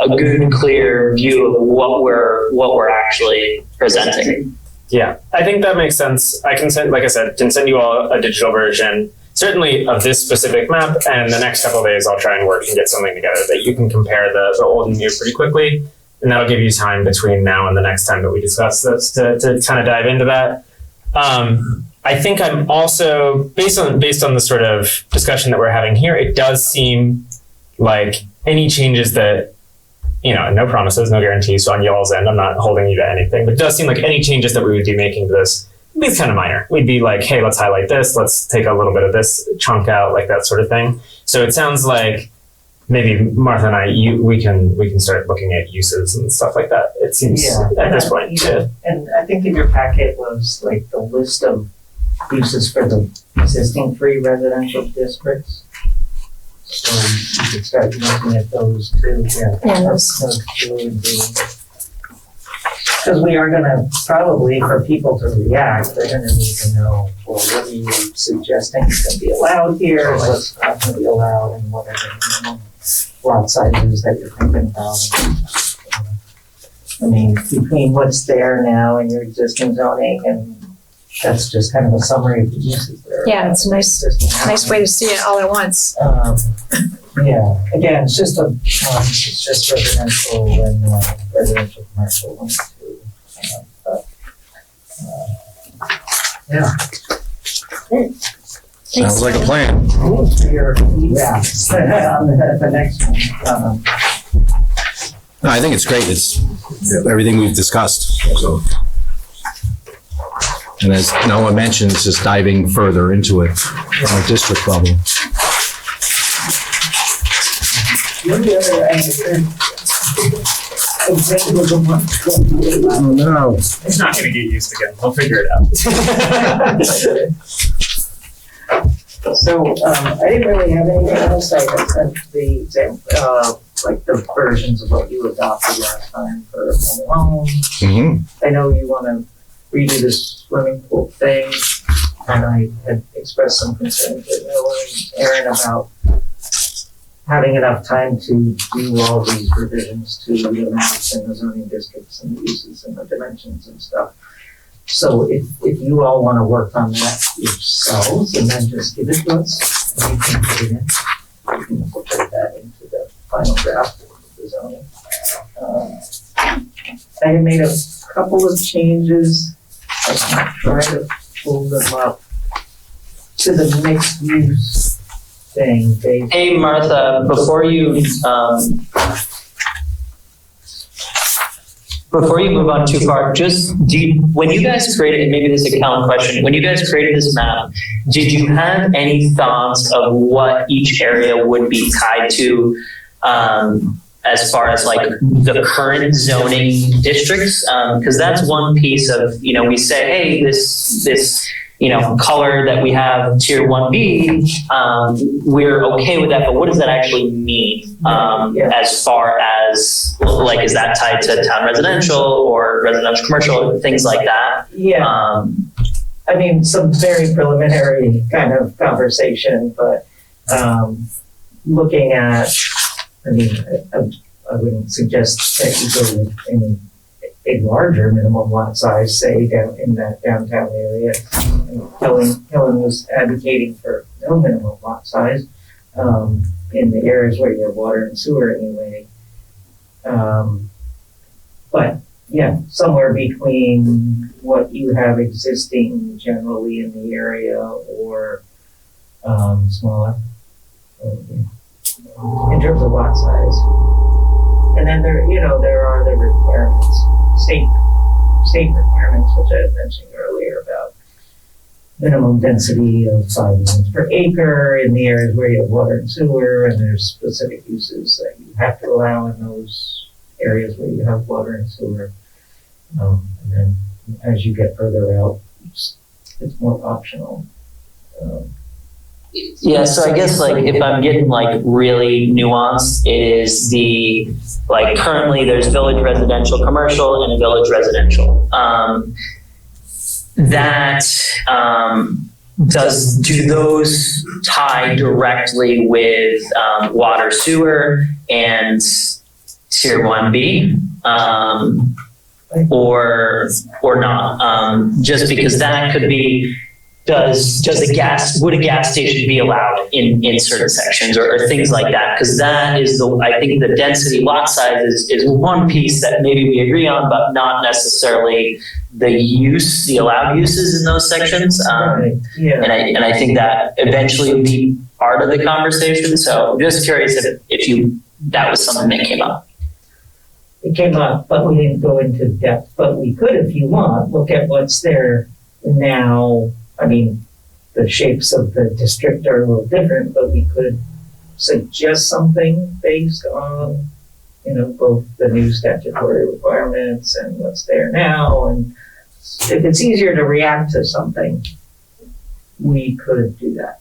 A: a good, clear view of what we're actually presenting.
E: Yeah, I think that makes sense. I can send, like I said, send you all a digital version, certainly of this specific map, and the next couple of days I'll try and work and get something together that you can compare the old and new pretty quickly, and that'll give you time between now and the next time that we discuss this to kind of dive into that. I think I'm also, based on the sort of discussion that we're having here, it does seem like any changes that, no promises, no guarantees, so on y'all's end, I'm not holding you to anything, but it does seem like any changes that we would be making to this would be kind of minor. We'd be like, hey, let's highlight this, let's take a little bit of this chunk out, like that sort of thing. So it sounds like maybe Martha and I, we can start looking at uses and stuff like that. It seems at this point. Yeah.
C: And I think in your packet was like the list of uses for the existing 3 residential districts. So you could start looking at those too.
D: Yeah.
C: Those two would be. Because we are gonna, probably for people to react, they're gonna need to know, well, what are you suggesting is gonna be allowed here, what's not gonna be allowed, and what are the minimum lot sizes that you're thinking about. I mean, between what's there now and your existing zoning, and that's just kind of a summary of the uses there.
D: Yeah, it's a nice way to see it all at once.
C: Yeah, again, it's just it's just residential and residential commercial 1 and 2.
B: Sounds like a plan.
C: For your feedback on the next one.
B: No, I think it's great. It's everything we've discussed. So, and as Noah mentioned, it's just diving further into it on a district level. Oh, no.
E: It's not going to get used again. We'll figure it out.
C: So, I didn't really have anything else. I sent the example, like the versions of what you adopted last time for home loans.
B: Mm-hmm.
C: I know you want to redo this swimming pool thing, and I had expressed some concerns with Noah and Aaron about having enough time to do all these revisions to the maps and the zoning districts and the uses and the dimensions and stuff. So if you all want to work on that yourselves and then just give it to us, and we can put it in, we can incorporate that into the final draft of the zoning. I had made a couple of changes. I'm trying to pull them up to the mixed use thing.
A: Hey, Martha, before you move on too far, when you guys created, maybe this is a Callan question, when you guys created this map, did you have any thoughts of what each area would be tied to, as far as like the current zoning districts? Because that's one piece of, we say, hey, this color that we have tier 1B, we're okay with that, but what does that actually mean? As far as, like, is that tied to town residential or residential commercial, things like that?
C: Yeah. I mean, some very preliminary kind of conversation, but looking at, I wouldn't suggest that you go with a larger minimum lot size, say down in that downtown area. Helen was advocating for no minimum lot size in the areas where you have water and sewer anyway. But yeah, somewhere between what you have existing generally in the area or smaller in terms of lot size. And then there are the requirements, state requirements, which I had mentioned earlier about minimum density of 5 units per acre in the areas where you have water and sewer, and there's specific uses that you have to allow in those areas where you have water and sewer. And then as you get further out, it's more optional.
A: Yeah, so I guess like if I'm getting like really nuanced, it is the, like currently there's village residential commercial and village residential. Do those tie directly with water sewer and tier 1B? Or not? Just because that could be, would a gas station be allowed in certain sections or things like that? Because that is I think the density lot size is one piece that maybe we agree on, but not necessarily the allowed uses in those sections.
C: Yeah.
A: And I think that eventually would be part of the conversation. So I'm just curious if that was something that came up.
C: It came up, but we didn't go into depth. But we could, if you want, look at what's there now. I mean, the shapes of the district are a little different, but we could suggest something based on, both the new statutory requirements and what's there now. And if it's easier to react to something, we could do that.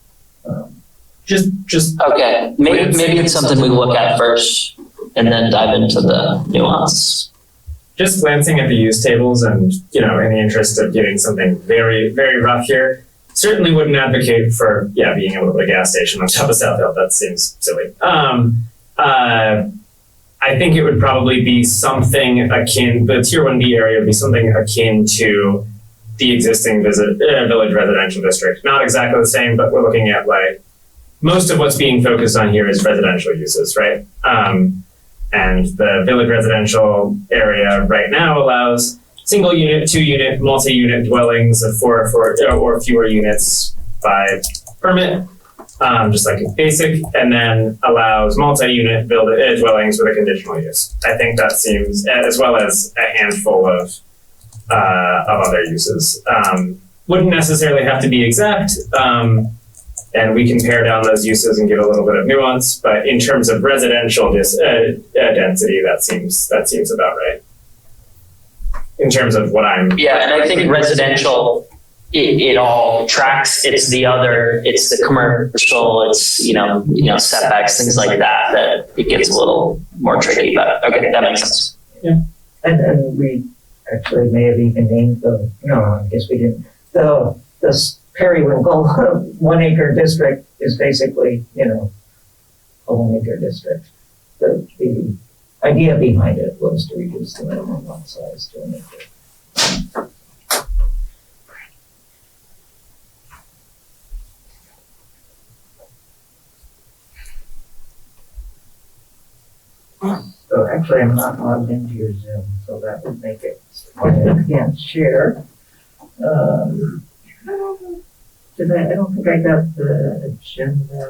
E: Just
A: Okay, maybe it's something we look at first and then dive into the nuance.
E: Just glancing at the use tables and, in the interest of getting something very, very rough here, certainly wouldn't advocate for, being able to put a gas station on top of South Hill. That seems silly. I think it would probably be something akin, the tier 1B area would be something akin to the existing village residential district. Not exactly the same, but we're looking at most of what's being focused on here is residential uses, right? And the village residential area right now allows single unit, 2-unit, multi-unit dwellings of 4 or fewer units by permit, just like a basic, and then allows multi-unit dwellings with a conditional use. I think that seems, as well as a handful of other uses. Wouldn't necessarily have to be exact, and we can pare down those uses and give a little bit of nuance. But in terms of residential density, that seems about right. In terms of what I'm.
A: Yeah, and I think residential, it all tracks. It's the commercial. It's setbacks, things like that. That it gets a little more tricky. But okay, that makes sense.
E: Yeah,
C: and we actually may have even named I guess we didn't. This periwinkle 1 acre district is basically, a 1 acre district. The idea behind it was to reduce the minimum lot size to 1 acre. So actually, I'm not logged into your Zoom, so that would make it I can't share. I don't think I got the agenda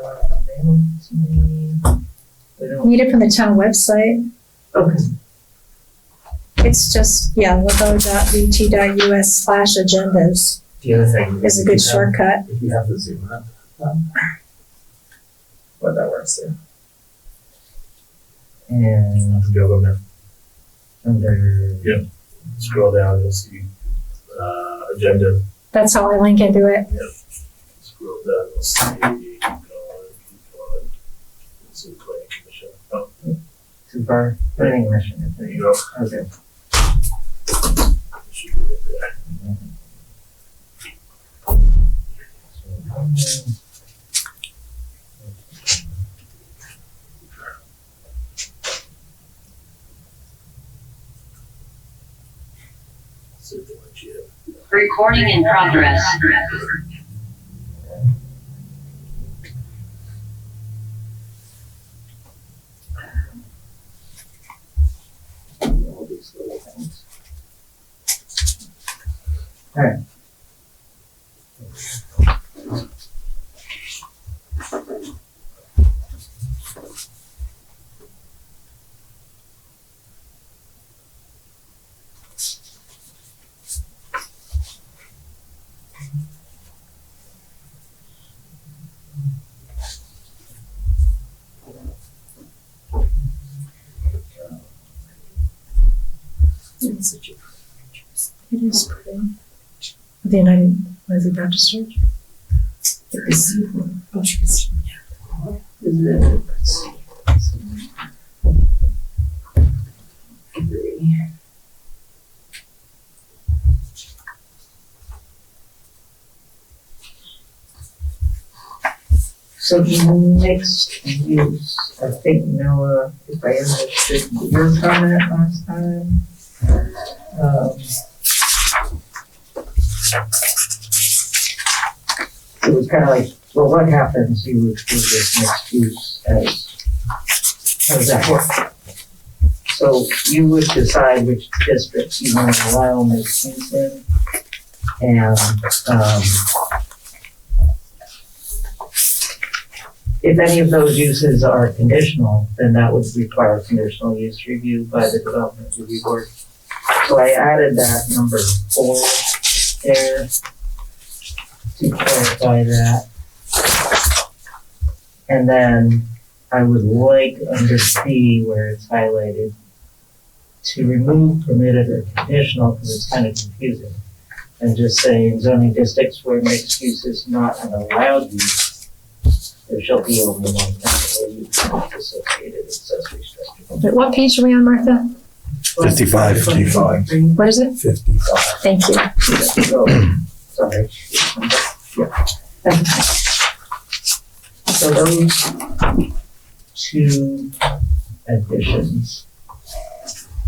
C: mailed to me.
D: Read it from the town website.
C: Okay.
D: It's just, ludlow.vt.us/agendas
I: The other thing.
D: is a good shortcut.
I: If you have the Zoom app,
C: Well, that works too. And
I: to go there.
C: under.
I: Yeah. Scroll down, you'll see agenda.
D: That's how I link into it.
I: Scroll down, you'll see, keep going. See planning commission. Oh,
C: Too far. Planning commission.
I: there you go.
C: Okay.
I: It should be right there.
J: Recording in progress.
C: All these little things. All right.
D: It is pretty. The United, what is it, Baptist Church? Oh, she's,
C: So mixed use, I think Noah, if I understood your comment last time. It was kind of like, well, what happens, you would do this mixed use as, how does that work? So you would decide which districts you want to allow mixed use in, and, if any of those uses are conditional, then that would require a conditional use review by the Development Review Board. So I added that number 4 there to clarify that. And then I would like under C where it's highlighted to remove permitted or conditional because it's kind of confusing. And just say in zoning districts where mixed use is not an allowed use, there shall be only one category use associated accessory structure.
D: what page are we on, Martha?
H: 55.
D: What is it?
H: 55.
D: Thank you.
C: So, sorry. Yeah. So those 2 additions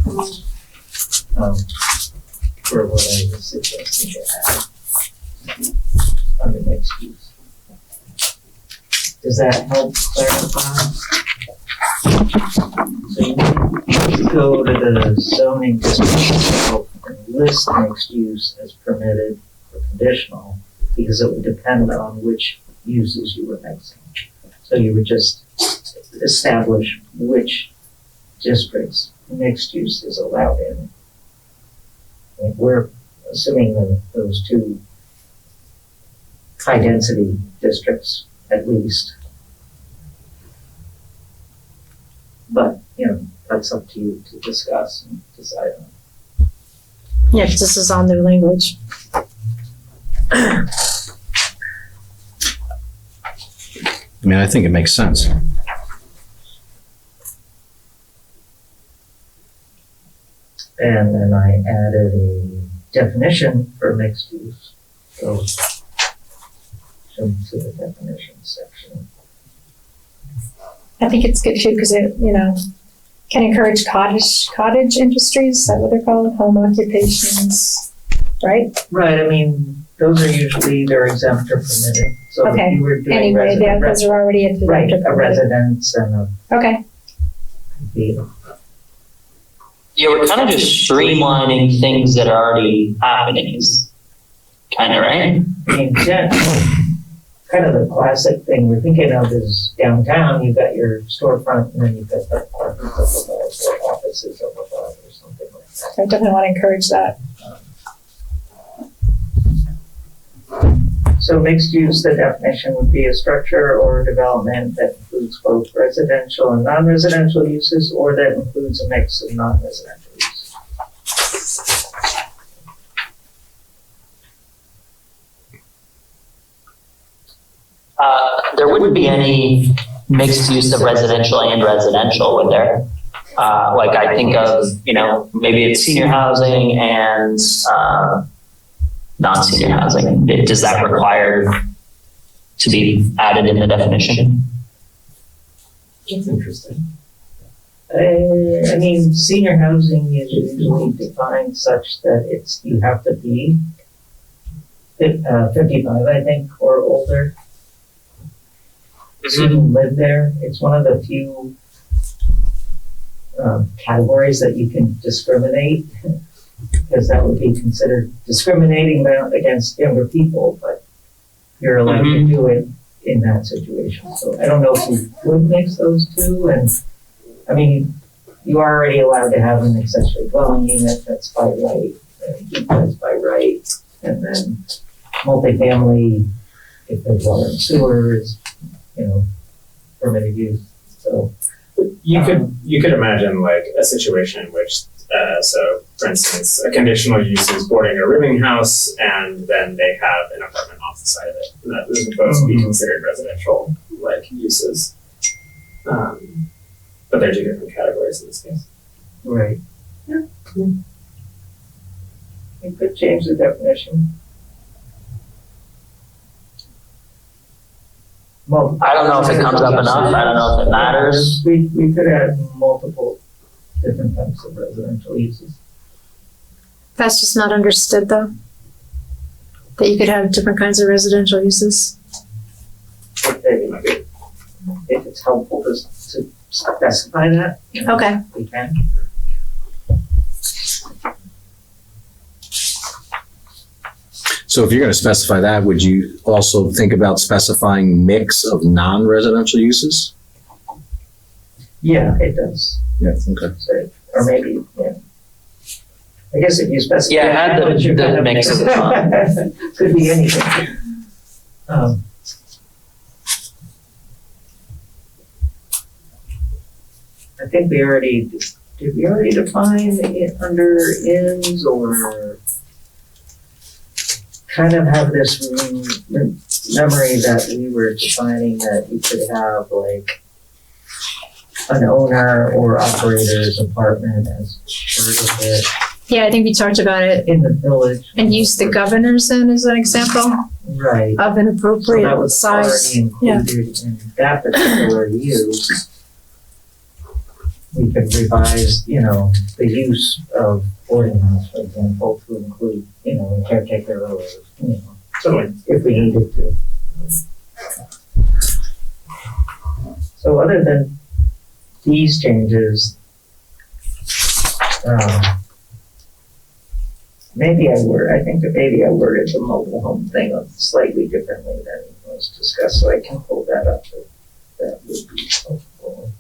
C: were what I was suggesting to add under mixed use. Does that help clarify? So you need to go to the zoning district itself and list mixed use as permitted or conditional because it would depend on which uses you were mixing. So you would just establish which districts mixed use is allowed in. And we're assuming that those 2 high density districts at least. But, that's up to you to discuss and decide on.
D: Yeah, 'cause this is all new language.
B: I mean, I think it makes sense.
C: And then I added a definition for mixed use. So, jump to the definition section.
D: I think it's good too, because it, can encourage cottage industries, is that what they're called? Home occupations, right?
C: Right, I mean, those are usually, they're exempt or permitted. So if
D: Okay.
C: you were doing
D: Anyway, those are already at the.
C: right, a residence and a
D: Okay,
C: vehicle.
A: Yeah, we're kind of just streamlining things that are already happening is kind of, right?
C: I mean, kind of the classic thing we're thinking of is downtown, you've got your storefront and then you've got the apartments up above or offices up above or something like that.
D: I definitely want to encourage that.
C: So mixed use, the definition would be a structure or development that includes both residential and non-residential uses or that includes a mix of non-residential uses.
A: There wouldn't be any mixed use of residential and residential, would there? Like I think of, maybe it's senior housing and non-senior housing. Does that require to be added in the definition?
C: That's interesting. I mean, senior housing is usually defined such that you have to be 55, I think, or older. To live there. It's one of the few categories that you can discriminate, because that would be considered discriminating against younger people, but you're allowed to do it in that situation. So I don't know if you would mix those 2, and I mean, you are already allowed to have an accessory dwelling unit that's by right, that's by right, and then multifamily, if there's water and sewer, is permitted use. So
E: You could imagine like a situation in which, so for instance, a conditional use is boarding a rooming house and then they have an apartment off the side of it. And that is supposed to be considered residential like uses. But they're two different categories in this case.
C: Right. Yeah. We could change the definition. Well,
A: I don't know if it comes up enough. I don't know if it matters.
C: We could add multiple different types of residential uses.
D: That's just not understood though. That you could have different kinds of residential uses.
C: If it's helpful to specify that.
D: Okay.
C: We can.
B: So if you're gonna specify that, would you also think about specifying mix of non-residential uses?
C: Yeah, it does.
B: Yeah, okay.
C: So, or maybe, yeah. I guess if you specify.
A: Yeah, add the mix of the
C: Could be anything. I think did we already define it under inns or kind of have this memory that we were defining that you could have like an owner or operator's apartment as part of it
D: Yeah, I think we talked about it
C: in the village.
D: and used the governor's inn as an example
C: Right.
D: of an
C: So that
D: appropriate
C: was
D: size.
C: already included in that particular use. We could revise, the use of boarding house, for example, to include, a caretaker or,
E: Totally.
C: if we needed to. So other than these changes, I think that maybe I worded the mobile home thing slightly differently than was discussed, so I can pull that up. That would be helpful.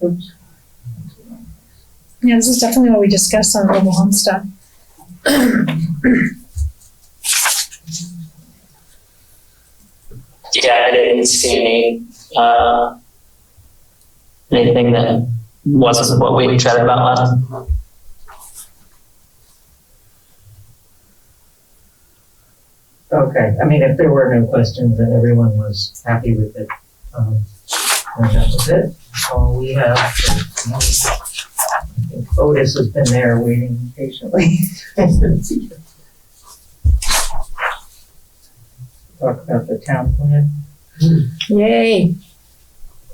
C: Oops.
D: Yeah, this is definitely what we discussed on mobile home stuff.
A: Yeah, I didn't see anything that wasn't what we chatted about last time.
C: Okay, I mean, if there were no questions and everyone was happy with it, then that was it. All we have, I think Otis has been there waiting patiently. Talk about the town plan.
D: Yay.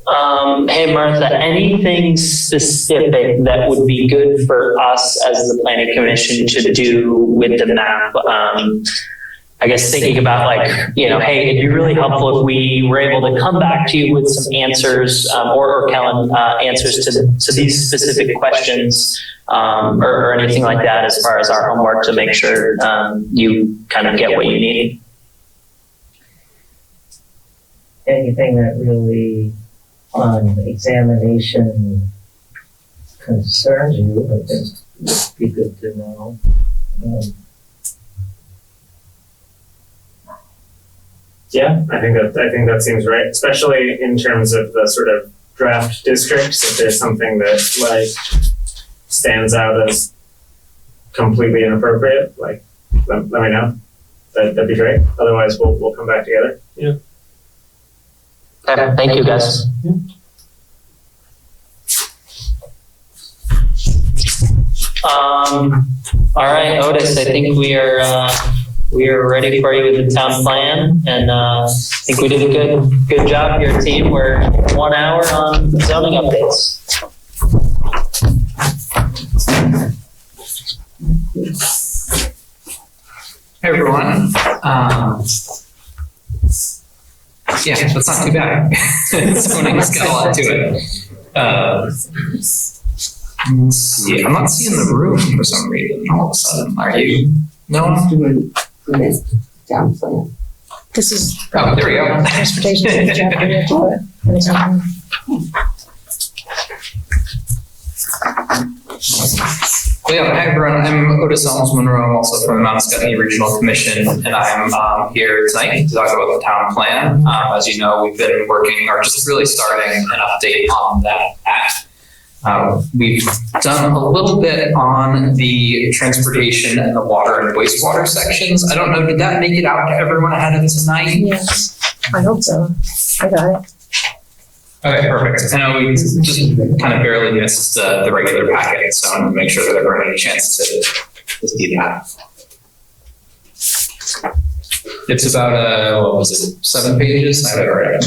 A: Hey Martha, anything specific that would be good for us as the planning commission to do with the map? I guess thinking about hey, it'd be really helpful if we were able to come back to you with some answers, or Kellen, answers to these specific questions, or anything like that as far as our homework to make sure you kind of get what you need.
C: Anything that really on examination concerns you, I think would be good to know.
E: Yeah, I think that seems right, especially in terms of the sort of draft districts. If there's something that stands out as completely inappropriate, let me know. That'd be great. Otherwise, we'll come back together. Yeah.
A: Okay, thank you guys. All right, Otis, I think we are ready for you with the town plan, and I think we did a good job here, team. We're 1 hour on zoning updates.
K: Hey everyone. Yeah, that's not too bad. Zoning's got a lot to it. Let's see, I'm not seeing the room for some reason all of a sudden. Are you? No one?
G: Doing this town plan.
D: This is.
K: Oh, there we go.
D: Transportation. Chapter we have to put in the town.
K: Well, yeah, hi everyone. I'm Otis Monroe. I'm also from the Mount Scotty Regional Commission, and I'm here tonight to talk about the town plan. As you know, we've been working, or just really starting an update on that act. We've done a little bit on the transportation and the water and wastewater sections. I don't know, did that make it out to everyone ahead of tonight?
D: Yes, I hope so. I got it.
K: Okay, perfect. I know we just kind of barely missed the regular packet, so I want to make sure that everyone had a chance to see that. It's about, what was it, 7 pages? I have it right.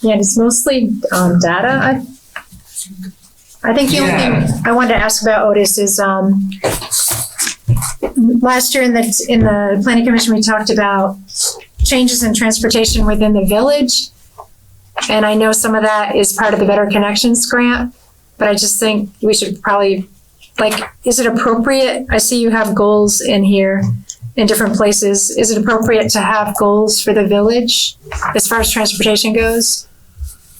D: Yeah, it's mostly data. I think the only thing I wanted to ask about, Otis, is last year in the Planning Commission, we talked about changes in transportation within the village. And I know some of that is part of the Better Connections grant, but I just think we should probably, is it appropriate? I see you have goals in here in different places. Is it appropriate to have goals for the village as far as transportation goes?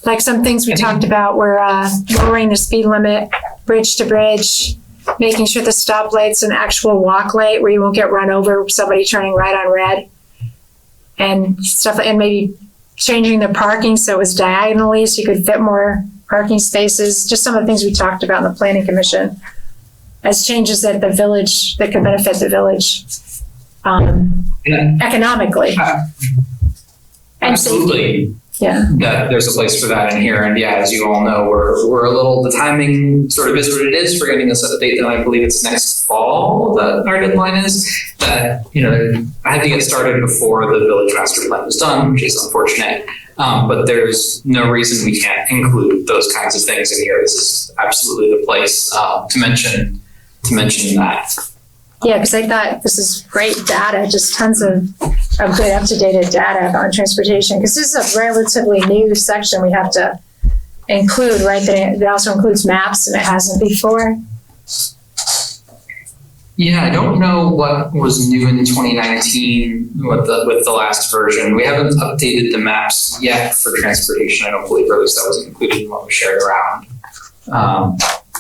D: Like some things we talked about were lowering the speed limit, bridge to bridge, making sure the stoplights an actual walk lane where you won't get run over with somebody turning right on red, and stuff, and maybe changing the parking so it was diagonally so you could fit more parking spaces. Just some of the things we talked about in the Planning Commission as changes that the village, that could benefit the village economically. And
K: absolutely.
D: Yeah.
K: That there's a place for that in here. And yeah, as you all know, we're a little, the timing sort of is what it is for getting this update, and I believe it's next fall that our deadline is. That, I had to get started before the village master plan was done, which is unfortunate. But there's no reason we can't include those kinds of things in here. This is absolutely the place to mention that.
D: Yeah, because I thought this is great data, just tons of good up-to-date data on transportation. Because this is a relatively new section we have to include, right? That it also includes maps, and it hasn't before.
K: Yeah, I don't know what was new in 2019 with the last version. We haven't updated the maps yet for transportation. I don't believe, or at least that wasn't included in what was shared around.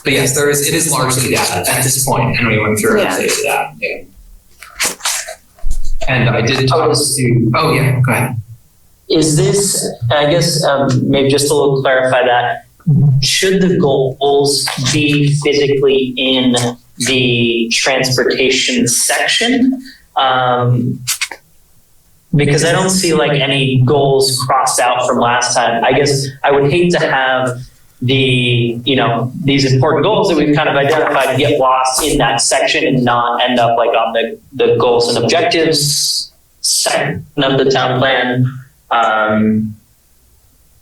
K: But yes, it is largely data at this point, and we went through and updated that. Yeah. And I did talk to, oh yeah, go ahead.
A: Is this, I guess, maybe just a little clarify that, should the goals be physically in the transportation section? Because I don't see any goals crossed out from last time. I guess I would hate to have these important goals that we've kind of identified get lost in that section and not end up on the goals and objectives section of the town plan.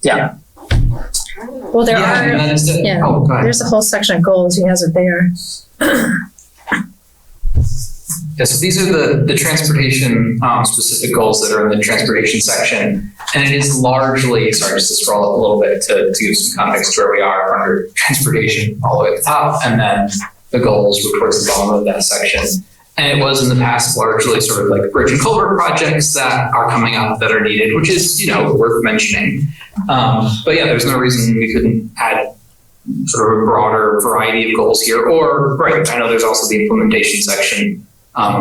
A: Yeah.
D: Well, there are, there's a whole section of goals. He has it there.
K: Yeah, so these are the transportation specific goals that are in the transportation section. And it is largely, sorry, just to scroll up a little bit to give some context to where we are under transportation all the way at the top, and then the goals were towards the bottom of that section. And it was in the past largely sort of bridge and culvert projects that are coming up that are needed, which is, worth mentioning. But yeah, there's no reason we couldn't add sort of a broader variety of goals here. Or, right, I know there's also the implementation section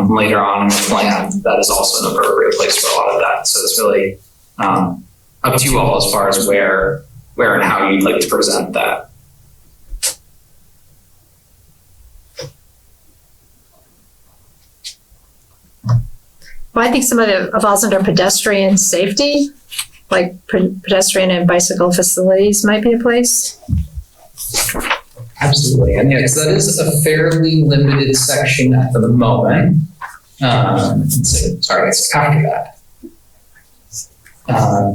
K: later on in the plan that is also an appropriate place for a lot of that. So it's really up to you all as far as where and how you'd like to present that.
D: Well, I think some of it falls under pedestrian safety, pedestrian and bicycle facilities might be a place.
K: Absolutely, and yeah, so that is a fairly limited section at the moment. Sorry, it's after that.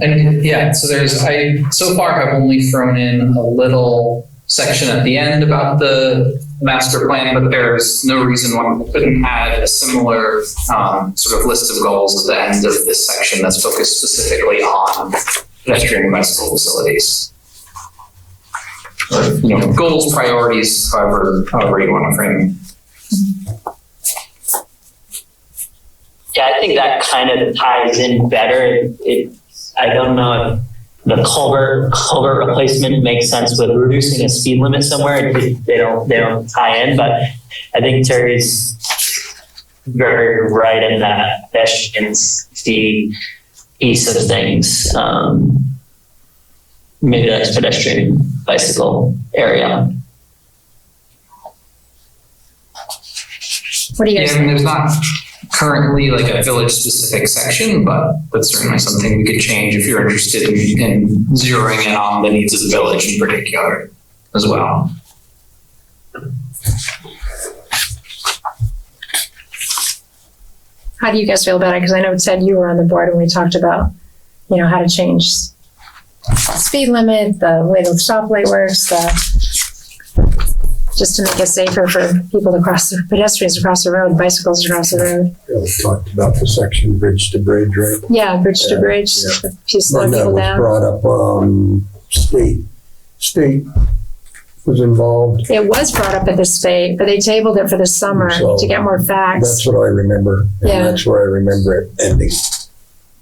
K: And yeah, so I so far have only thrown in a little section at the end about the master plan, but there's no reason why we couldn't add a similar sort of list of goals at the end of this section that's focused specifically on pedestrian and bicycle facilities. goals, priorities, however you want to frame it.
A: Yeah, I think that kind of ties in better. I don't know if the culvert replacement makes sense with reducing a speed limit somewhere. They don't tie in, but I think Terry's very right in that pedestrian safety piece of things. Maybe that's pedestrian bicycle area.
D: What do you guys
K: Yeah, I mean, there's not currently like a village specific section, but that's certainly something we could change if you're interested in zeroing in on the needs of the village in particular as well.
D: How do you guys feel about it? Because I know Ted, you were on the board when we talked about, how to change speed limit, the way the stoplight works, just to make it safer for people to cross, the pedestrians to cross the road, bicycles to cross the road.
H: Yeah, we talked about the section bridge to bridge, right?
D: Yeah, bridge to bridge,
H: yeah.
D: if you slow
H: And that
D: people
H: was
D: down.
H: brought up, state was involved.
D: It was brought up at the state, but they tabled it for the summer
H: So,
D: to get more facts.
H: That's what I remember. And
D: Yeah.
H: that's where I remember it ending.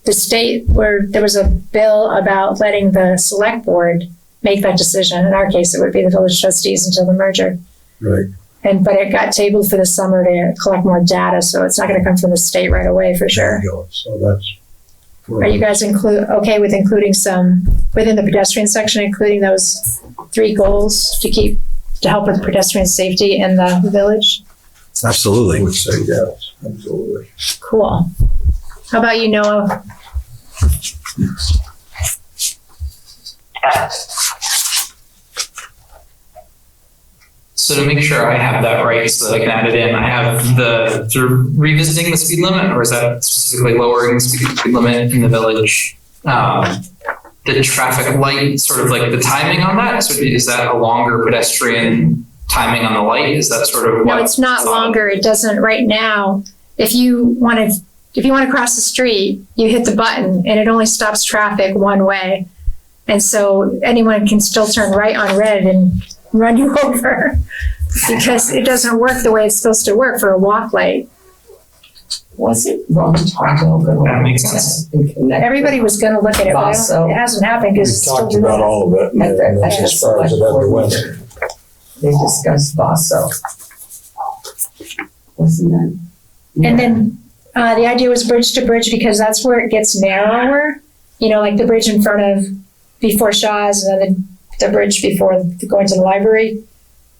D: The state, where there was a bill about letting the select board make that decision. In our case, it would be the village trustees until the merger.
H: Right.
D: But it got tabled for the summer to collect more data, so it's not gonna come from the state right away for sure.
H: There you go. So that's.
D: Are you guys okay with including some, within the pedestrian section, including those 3 goals to help with pedestrian safety in the village?
H: I
B: Absolutely.
H: would say yes, absolutely.
D: Cool. How about you, Noah?
K: So to make sure I have that right so that I can add it in, I have revisiting the speed limit, or is that specifically lowering the speed limit in the village? The traffic light, sort of like the timing on that? So is that a longer pedestrian timing on the light? Is that sort of what?
D: No, it's not longer. It doesn't right now. If you want to cross the street, you hit the button and it only stops traffic one way. And so anyone can still turn right on red and run you over because it doesn't work the way it's supposed to work for a walk light.
G: Was it wrong time ago?
K: That makes sense.
D: Everybody was going to look at it, but it hasn't happened
H: We
D: because it's still
H: talked
D: doing
H: about
D: it.
H: all of it. And
G: At the
H: that's as far as it
G: select
H: ever
G: board
H: went.
G: meeting, they discussed Vaso. Wasn't that?
D: And then the idea was bridge to bridge because that's where it gets narrower. Like the bridge in front of, before Shaw's, and then the bridge before going to the library,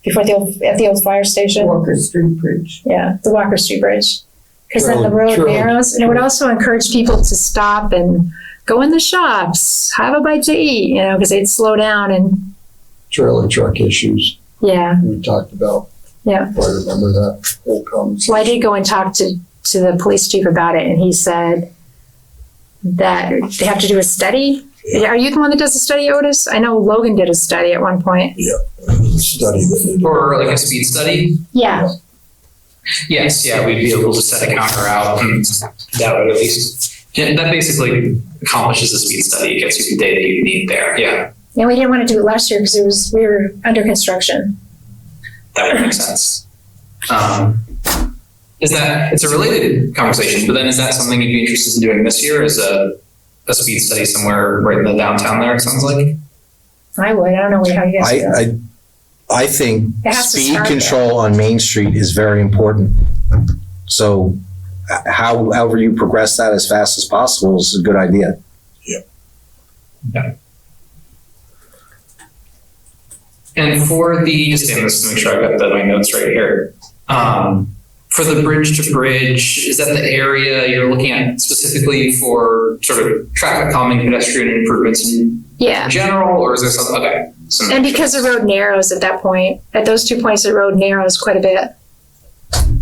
D: at the old fire station.
G: Walker Street Bridge.
D: Yeah, the Walker Street Bridge. Because then the road
H: Surely.
D: narrows, and it would also encourage people to stop and go in the shops, have a bite to eat, because they'd slow down and,
H: Trailer truck issues
D: yeah.
H: we talked about.
D: Yeah.
H: If I remember that whole conversation.
D: Well, I did go and talk to the police chief about it, and he said that they have to do a study. Are you the one that does the study, Otis? I know Logan did a study at one point.
H: Yeah, study that they did.
K: Or like a speed study?
D: Yeah.
K: Yes, yeah, we'd be able to set a counter out and that would at least, that basically accomplishes the speed study. It gets you the data you need there, yeah.
D: And we didn't want to do it last year because we were under construction.
K: That would make sense. It's a related conversation, but then is that something you'd be interested in doing this year as a speed study somewhere right in the downtown there, it sounds like?
D: I would. I don't know how you guys feel.
B: I think
D: It has to
B: speed
D: start
B: control on Main Street is very important. So however you progress that as fast as possible is a good idea.
K: And for just to make sure I've got my notes right here. For the bridge to bridge, is that the area you're looking at specifically for sort of traffic calming, pedestrian improvements in general, or is there something? Okay.
D: And because the road narrows at that point, at those 2 points, the road narrows quite a bit.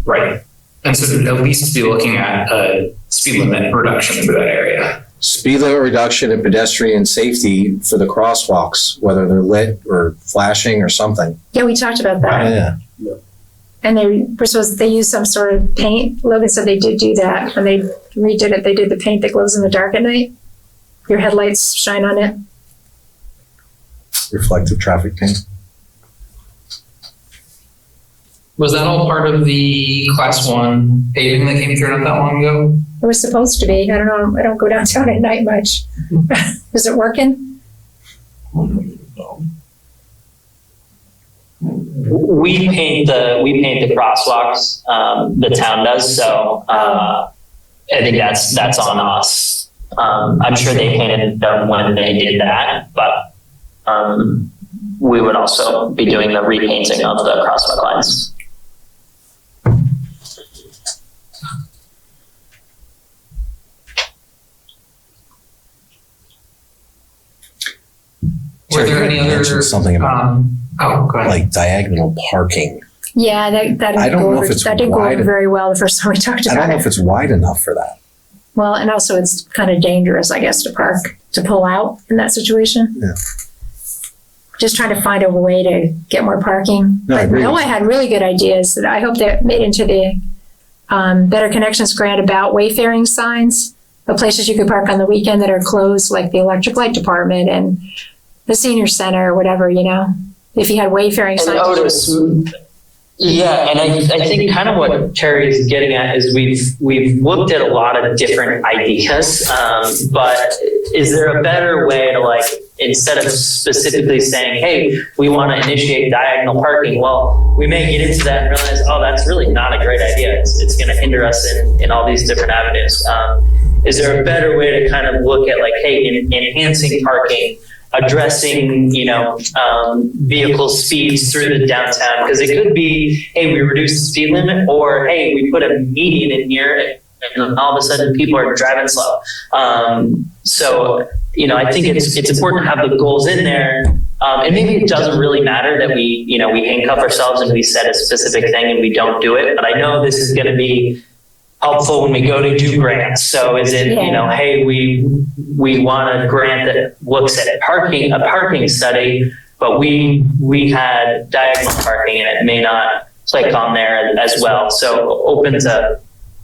K: Right. And so at least be looking at a speed limit reduction for that area.
B: Speed limit reduction and pedestrian safety for the crosswalks, whether they're lit or flashing or something.
D: Yeah, we talked about that.
B: Yeah.
D: And they used some sort of paint. Logan said they did do that. When they redid it, they did the paint that glows in the dark at night. Your headlights shine on it.
B: Reflective traffic paint.
K: Was that all part of the class 1 paving that came through not that long ago?
D: It was supposed to be. I don't know. I don't go downtown at night much. Is it working?
A: We paint the crosswalks, the town does, so, I think that's on us. I'm sure they painted them when they did that, but, we would also be doing the repainting of the crosswalk lines.
K: Were there any other?
B: Mentioned something about
K: Go ahead.
B: like diagonal parking.
D: Yeah, that
B: I don't know if it's
D: didn't go
B: wide.
D: over very well the first time we talked
B: I
D: about
B: don't know
D: it.
B: if it's wide enough for that.
D: Well, and also it's kind of dangerous, I guess, to pull out in that situation.
B: Yeah.
D: Just trying to find a way to get more parking.
B: No, I agree
D: But
B: with
D: I had really good ideas that I hope that made into the Better Connections grant about wayfaring signs, the places you could park on the weekend that are closed, like the electric light department and the senior center or whatever, if you had wayfaring
A: And
D: signs.
A: Otis, yeah, and I think kind of what Terry is getting at is we've looked at a lot of different ideas, but is there a better way to instead of specifically saying, hey, we want to initiate diagonal parking, well, we may get into that and realize, oh, that's really not a great idea. It's going to hinder us in all these different avenues. Is there a better way to kind of look at hey, enhancing parking, addressing, vehicle speeds through the downtown? Because it could be, hey, we reduce the speed limit, or hey, we put a median in here and all of a sudden people are driving slow. So, I think it's important to have the goals in there. And maybe it doesn't really matter that we handcuff ourselves and we set a specific thing and we don't do it. But I know this is going to be helpful when we go to do grants. So is it, hey, we want a grant that looks at a parking study, but we had diagonal parking and it may not click on there as well. So open to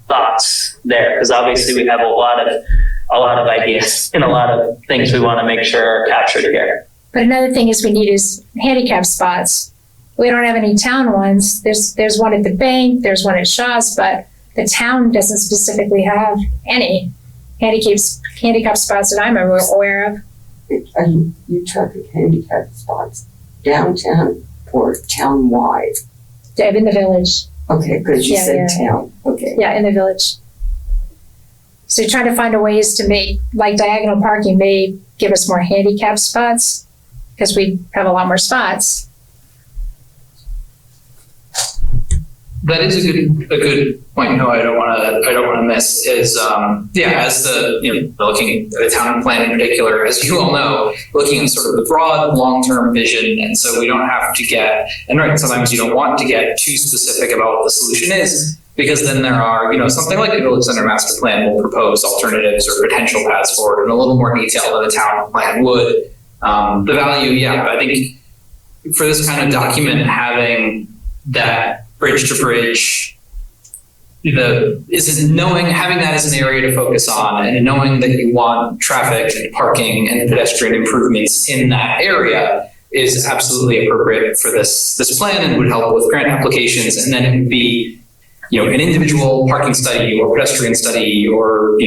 A: thoughts there, because obviously we have a lot of ideas and a lot of things we want to make sure are captured here.
D: But another thing we need is handicap spots. We don't have any town ones. There's one at the bank, there's one at Shaw's, but the town doesn't specifically have any handicap spots that I'm aware of.
G: Are you talking handicap spots downtown or town-wide?
D: In the village.
G: Okay, because you said
D: Yeah.
G: town, okay.
D: Yeah, in the village. So trying to find a ways to make, diagonal parking may give us more handicap spots, because we have a lot more spots.
K: That is a good point. No, I don't want to miss is as looking at the town plan in particular, as you all know, looking at sort of the broad long-term vision, and so we don't have to get sometimes you don't want to get too specific about what the solution is, because then there are something like the Village Center Master Plan will propose alternatives or potential paths forward in a little more detail than the town plan would. The value, I think for this kind of document, having that bridge to bridge, having that as an area to focus on, and knowing that you want traffic and parking and pedestrian improvements in that area is absolutely appropriate for this plan and would help with grant applications. And then it would be, an individual parking study or pedestrian study or,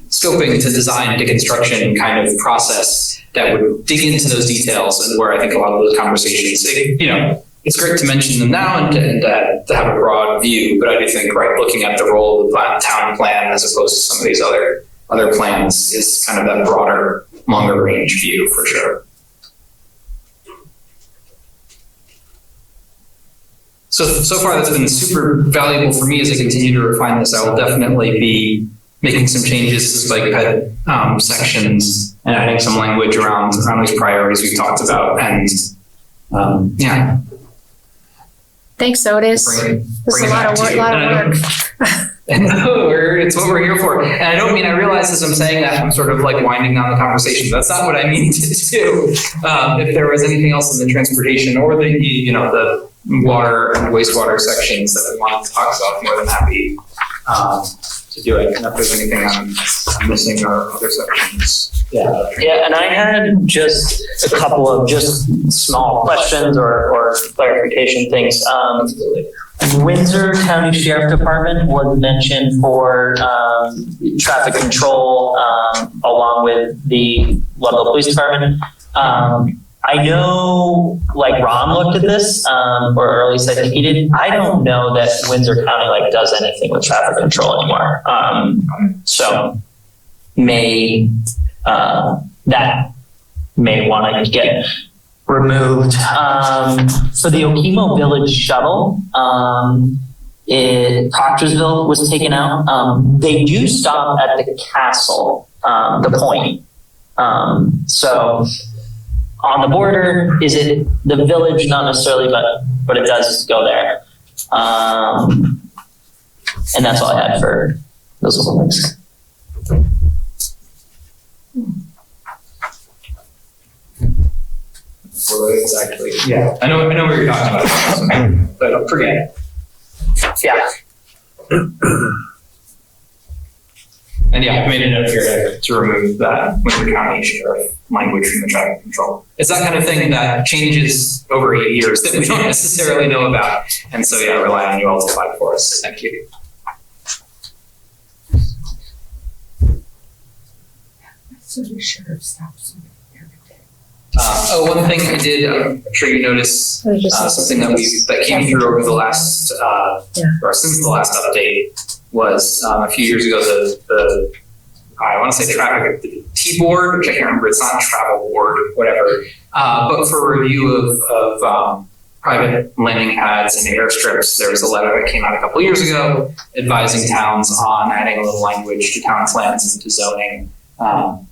K: scoping to design to construction kind of process that would dig into those details, and where I think a lot of those conversations, it's great to mention them now and to have a broad view, but I do think, looking at the role of the town plan as opposed to some of these other plans is kind of that broader, longer range view for sure. So far that's been super valuable for me as I continue to refine this. I will definitely be making some changes to bike ped sections and adding some language around these priorities we've talked about. And
D: Thanks, Otis. This is a lot of work.
K: No, it's what we're here for. And I realize as I'm saying that, I'm sort of winding down the conversation. That's not what I mean to do. If there was anything else in the transportation or the water and wastewater sections that we wanted to talk about, I'm more than happy to do it. And if there's anything I'm missing or other sections.
A: Yeah, and I had just a couple of just small questions or clarification things. Windsor County Sheriff Department was mentioned for traffic control along with the Ludlow Police Department. I know, like Ron looked at this, or at least I think he did. I don't know that Windsor County like does anything with traffic control anymore. So that may want to get removed. For the Okemo Village shuttle, Proctorsville was taken out. They do stop at the castle, the point. So on the border, is it the village? Not necessarily, but it does go there. And that's all I had for those little links.
K: Exactly. Yeah, I know what you're talking about, but don't forget.
A: Yeah.
K: And yeah, I made a note here to remove that Windsor County Sheriff language from the traffic control. It's that kind of thing that changes over 8 years that we don't necessarily know about. And so yeah, rely on you all to fight for us. Thank you.
G: So the sheriff stops.
K: One thing I did, I'm sure you noticed, something that came through over the last, or since the last update was a few years ago, the I want to say the T-board, which I can't remember, it's not travel board or whatever, but for review of private landing pads and airstrips, there was a letter that came out a couple years ago advising towns on adding a little language to town plans and to zoning.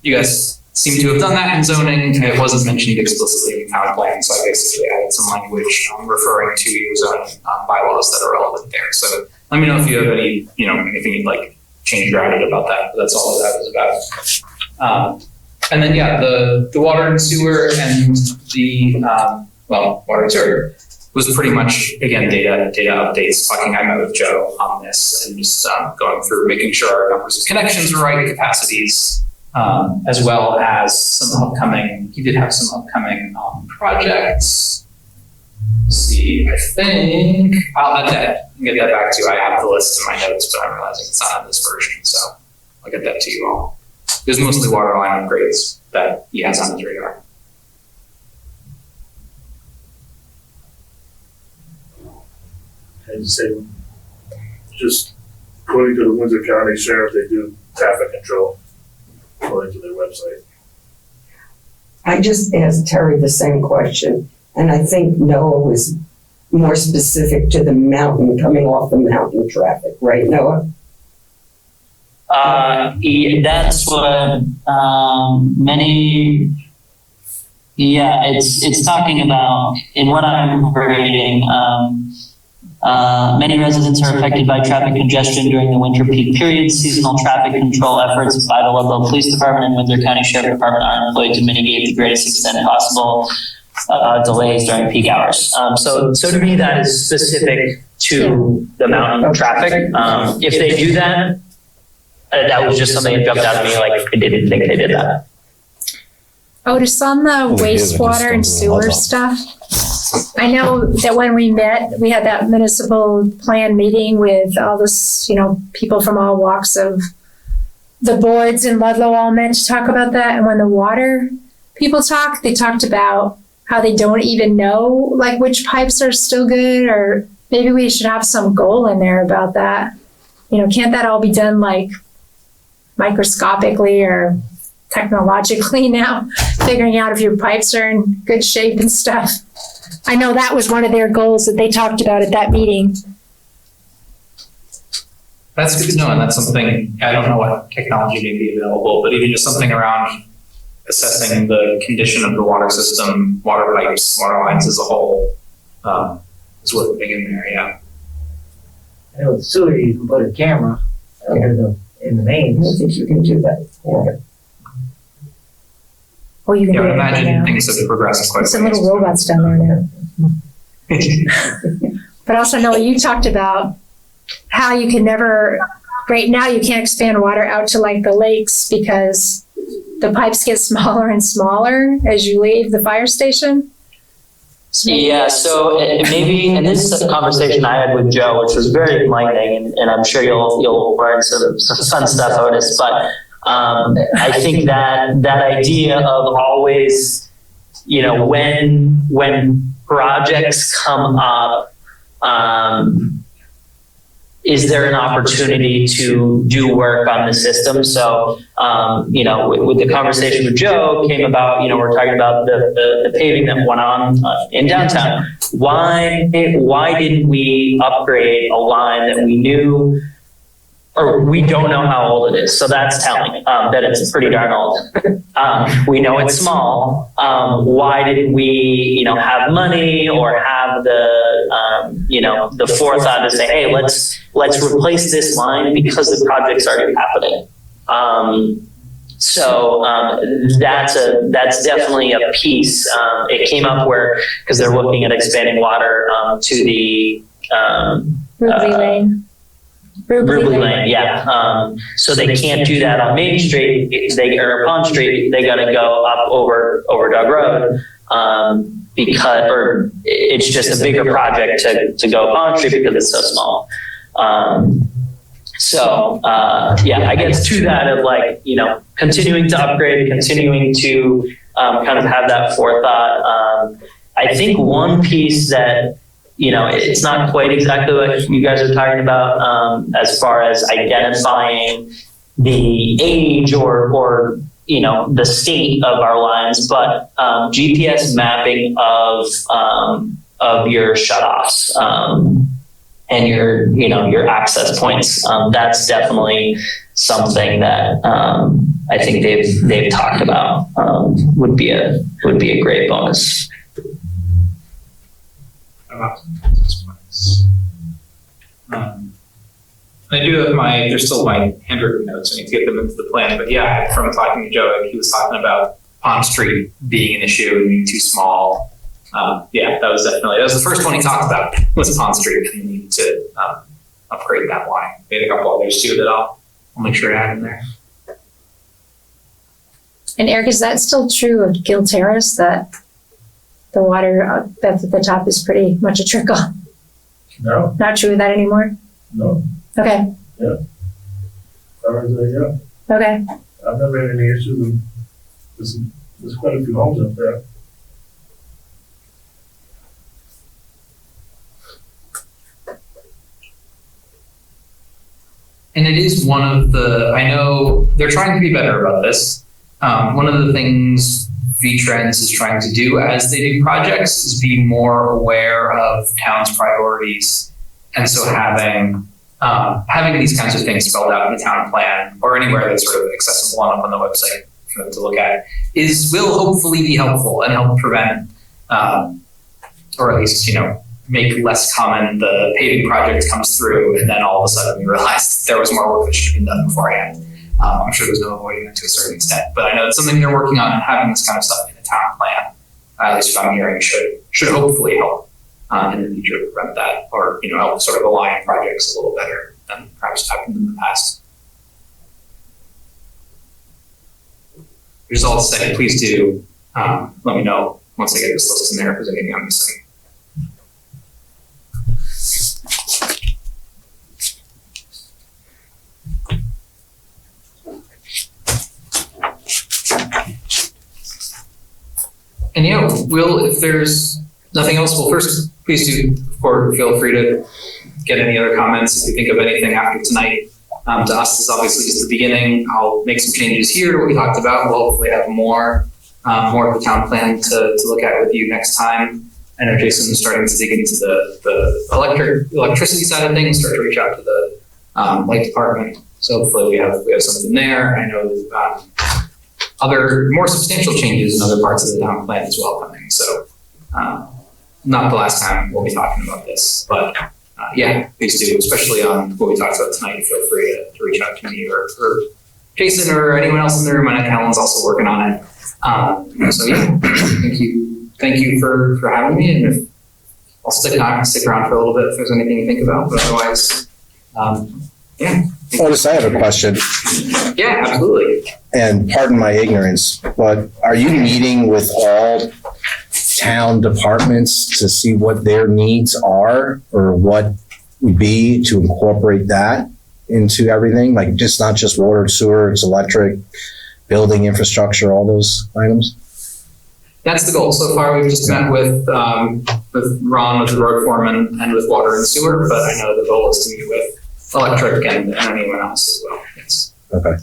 K: You guys seem to have done that in zoning. It wasn't mentioned explicitly in town plan, so I basically added some language referring to your zoning bylaws that are relevant there. So let me know if you have any, anything you'd like change or added about that. But that's all that was about. And then yeah, the water and sewer and the water and sewer was pretty much again data updates. I met with Joe on this and just going through making sure our numbers of connections were right, capacities. As well as some upcoming, he did have some upcoming projects. Let's see, I think I'll get that back to you. I have the list in my notes, but I'm realizing it's not on this version, so I'll get that to you all. There's mostly water line upgrades that he has on his radar.
L: I'd say, just according to the Windsor County Sheriff, they do traffic control. According to their website.
G: I just asked Terry the same question, and I think Noah was more specific to the mountain, coming off the mountain traffic, right, Noah?
A: That's what it's talking about in what I'm reading. Many residents are affected by traffic congestion during the winter peak period. Seasonal traffic control efforts by the Ludlow Police Department and Windsor County Sheriff Department are employed to mitigate the greatest extent possible delays during peak hours. So to me, that is specific to the mountain traffic. If they do that, that was just something that jumped out at me. Like I didn't think they did that.
D: Otis, on the wastewater and sewer stuff, I know that when we met, we had that municipal plan meeting with all this, people from all walks of the boards in Ludlow all met to talk about that. And when the water people talked, they talked about how they don't even know like which pipes are still good, or maybe we should have some goal in there about that. Can't that all be done like microscopically or technologically now, figuring out if your pipes are in good shape and stuff? I know that was one of their goals that they talked about at that meeting.
K: That's good to know, and that's something, I don't know what technology may be available, but even just something around assessing the condition of the water system, water pipes, water lines as a whole, is worth putting in there, yeah.
C: I know with sewer, you can put a camera in the mains.
G: I think you can do that. Yeah.
D: Or you can
K: Yeah,
D: do
K: I
D: it
K: imagine
D: now.
K: things have progressed quite a
D: Some
K: ways.
D: little robots down there now. But also, Noah, you talked about how you can never, right now you can't expand water out to like the lakes because the pipes get smaller and smaller as you leave the fire station.
A: Yeah, so maybe, and this is a conversation I had with Joe, which was very enlightening, and I'm sure you'll learn some fun stuff out of this, but I think that idea of always, when projects come up, is there an opportunity to do work on the system? So, with the conversation with Joe came about, we're talking about the paving that went on in downtown. Why didn't we upgrade a line that we knew, or we don't know how old it is? So that's telling that it's pretty darn old. We know it's small. Why didn't we, have money or have the forethought to say, hey, let's replace this line because the project's already happening. That's definitely a piece. It came up because they're looking at expanding water to the
F: Ruby Lane.
A: Ruby Lane, yeah. So they can't do that on Main Street, or Pond Street. They got to go up over Doug Road, because it's just a bigger project to go Pond Street because it's so small. I guess to that of continuing to upgrade, continuing to kind of have that forethought. I think one piece that, it's not quite exactly what you guys are talking about as far as identifying the age or the state of our lines, but GPS mapping of your shutoffs and your access points. That's definitely something that I think they've talked about would be a great bonus.
K: I do have there's still my handwritten notes. I need to get them into the plan. But yeah, from talking to Joe, he was talking about Pond Street being an issue and being too small. That was the first one he talked about was Pond Street, and the need to upgrade that line. We had a couple others too that I'll make sure to add in there.
D: And Eric, is that still true of Gill Terrace, that the water that's at the top is pretty much a trickle?
L: No,
D: Not true of that anymore?
L: no,
D: Okay,
L: yeah.
D: okay.
L: I've never had any issues with, there's quite a few homes up there.
K: And it is one of I know they're trying to be better about this. One of the things V-Trends is trying to do as they do projects is be more aware of town's priorities. And so having these kinds of things spelled out in the town plan or anywhere that's sort of accessible and up on the website for them to look at will hopefully be helpful and help prevent, or at least, make less common the paving project comes through and then all of a sudden we realize there was more work that should have been done beforehand. I'm sure there's no avoiding it to a certain extent, but I know it's something they're working on, and having this kind of stuff in the town plan, at least what I'm hearing, should hopefully help in the future to prevent that, or help sort of align projects a little better than perhaps happened in the past. Just all to say, please do let me know once I get this list in there if there's anything I'm missing. And if there's nothing else, first, please do, of course, feel free to get any other comments if you think of anything after tonight. To us, this is obviously just the beginning. I'll make some changes here to what we talked about. We'll hopefully have more of the town plan to look at with you next time. I know Jason is starting to dig into the electricity side of things, start to reach out to the light department. So hopefully we have something there. I know other more substantial changes in other parts of the town plan as well coming. So not the last time we'll be talking about this, but please do, especially on what we talked about tonight. Feel free to reach out to me or Jason or anyone else in the room. I know Callan's also working on it. Thank you for having me, and I'll stick around for a little bit if there's anything you think about, but otherwise,
B: Otis, I have a question.
K: Yeah, absolutely.
B: And pardon my ignorance, but are you meeting with all town departments to see what their needs are or what would be to incorporate that into everything? Like just not just water and sewer, it's electric, building infrastructure, all those items?
K: That's the goal. So far, we've just met with Ron, with the road foreman, and with water and sewer, but I know the goal is to meet with electric and anyone else as well. Yes.
B: Okay.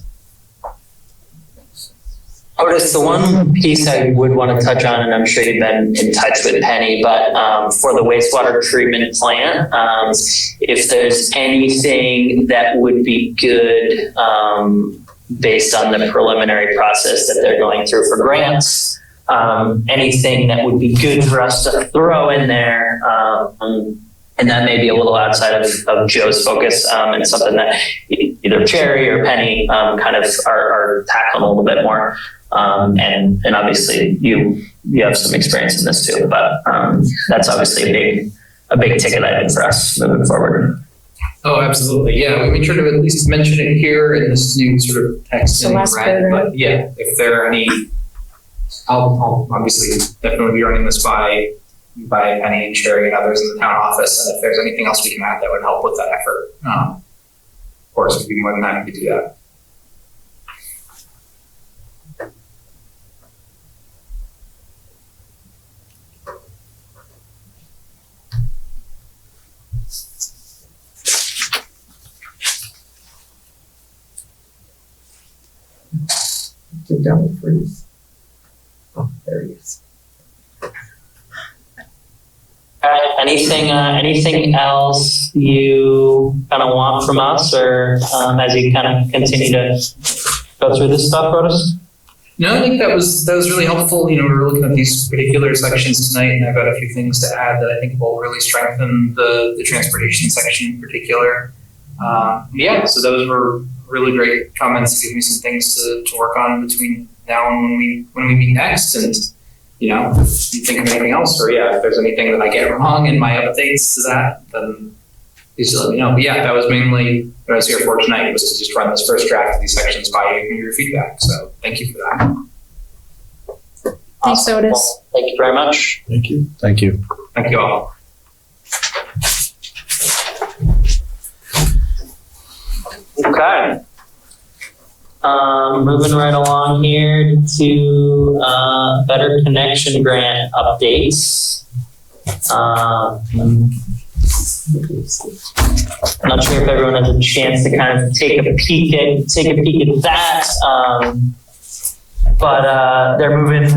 A: Otis, the one piece I would want to touch on, and I'm sure you've been in touch with Penny, but for the wastewater treatment plant, if there's anything that would be good based on the preliminary process that they're going through for grants, anything that would be good for us to throw in there, and that may be a little outside of Joe's focus, and something that either Cherry or Penny kind of are tackling a little bit more. And obviously you have some experience in this too, but that's obviously a big ticket item for us moving forward.
K: Oh, absolutely. Yeah, we made sure to at least mention it here in this new sort of text in red. But yeah, if there are any, I'll obviously definitely be running this by Penny and Sherry and others in the town office. And if there's anything else we can add that would help with that effort, of course, we'd be more than happy to do that.
G: The double freeze. Oh, there he is.
A: All right, anything else you kind of want from us, or as you kind of continue to go through this stuff, Otis?
K: No, I think that was really helpful. You know, we were looking at these particular sections tonight, and I've got a few things to add that I think will really strengthen the transportation section in particular. Yeah, so those were really great comments to give me some things to work on between now and when we meet next. And, you know, if you think of anything else, or yeah, if there's anything that I get wrong in my updates to that, then please let me know. But yeah, that was mainly what I was here for tonight, was to just run this first draft of these sections by you and your feedback. So thank you for that.
D: Thanks, Otis.
A: Well, thank you very much.
H: Thank you.
B: Thank you.
K: Thank you all.
A: Okay. Moving right along here to Better Connection Grant updates. I'm not sure if everyone has a chance to kind of take a peek at that. But they're moving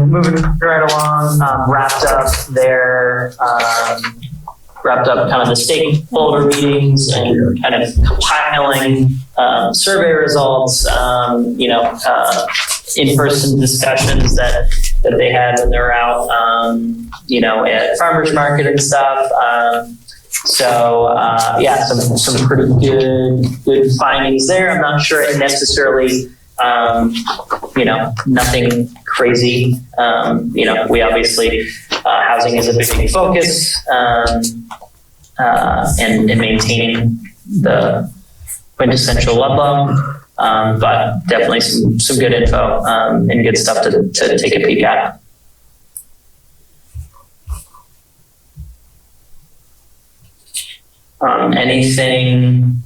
A: right along. Wrapped up kind of the stakeholder meetings and kind of compiling survey results, in-person discussions that they had when they were out, at farmers market and stuff. Some pretty good findings there. I'm not sure it necessarily, nothing crazy. We obviously, housing is a big focus, and maintaining the quintessential Ludlow, but definitely some good info, and good stuff to take a peek at. Anything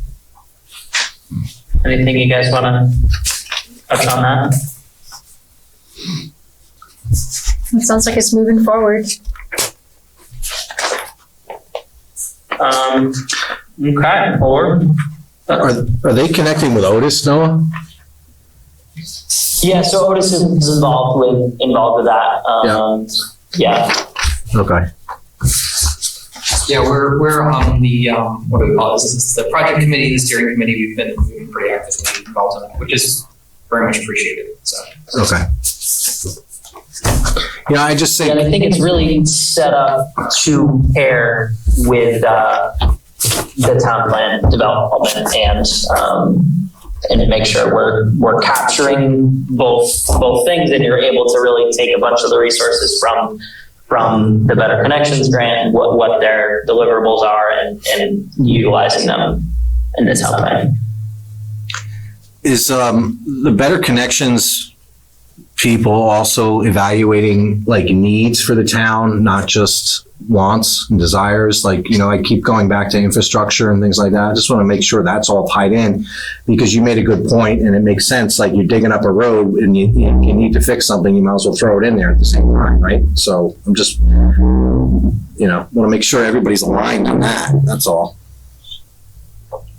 A: you guys want to touch on that?
D: It sounds like it's moving forward.
A: Okay, or
B: Are they connecting with Otis, Noah?
A: yeah, so Otis is involved with that. Yeah.
B: Okay.
K: Yeah, we're on the what do we call it? This is the project committee, the steering committee. We've been pretty actively involved in that, which is very much appreciated. So
B: Okay. Yeah, I just
A: And I
B: think,
A: think it's really set up to pair with the town plan development and make sure we're capturing both things, and you're able to really take a bunch of the resources from the Better Connections grant, what their deliverables are, and utilizing them in the town plan.
B: is the Better Connections people also evaluating like needs for the town, not just wants and desires. Like, you know, I keep going back to infrastructure and things like that. I just want to make sure that's all tied in, because you made a good point and it makes sense. Like, you're digging up a road and you need to fix something, you might as well throw it in there at the same time, right? So I'm just, you know, want to make sure everybody's aligned on that. That's all.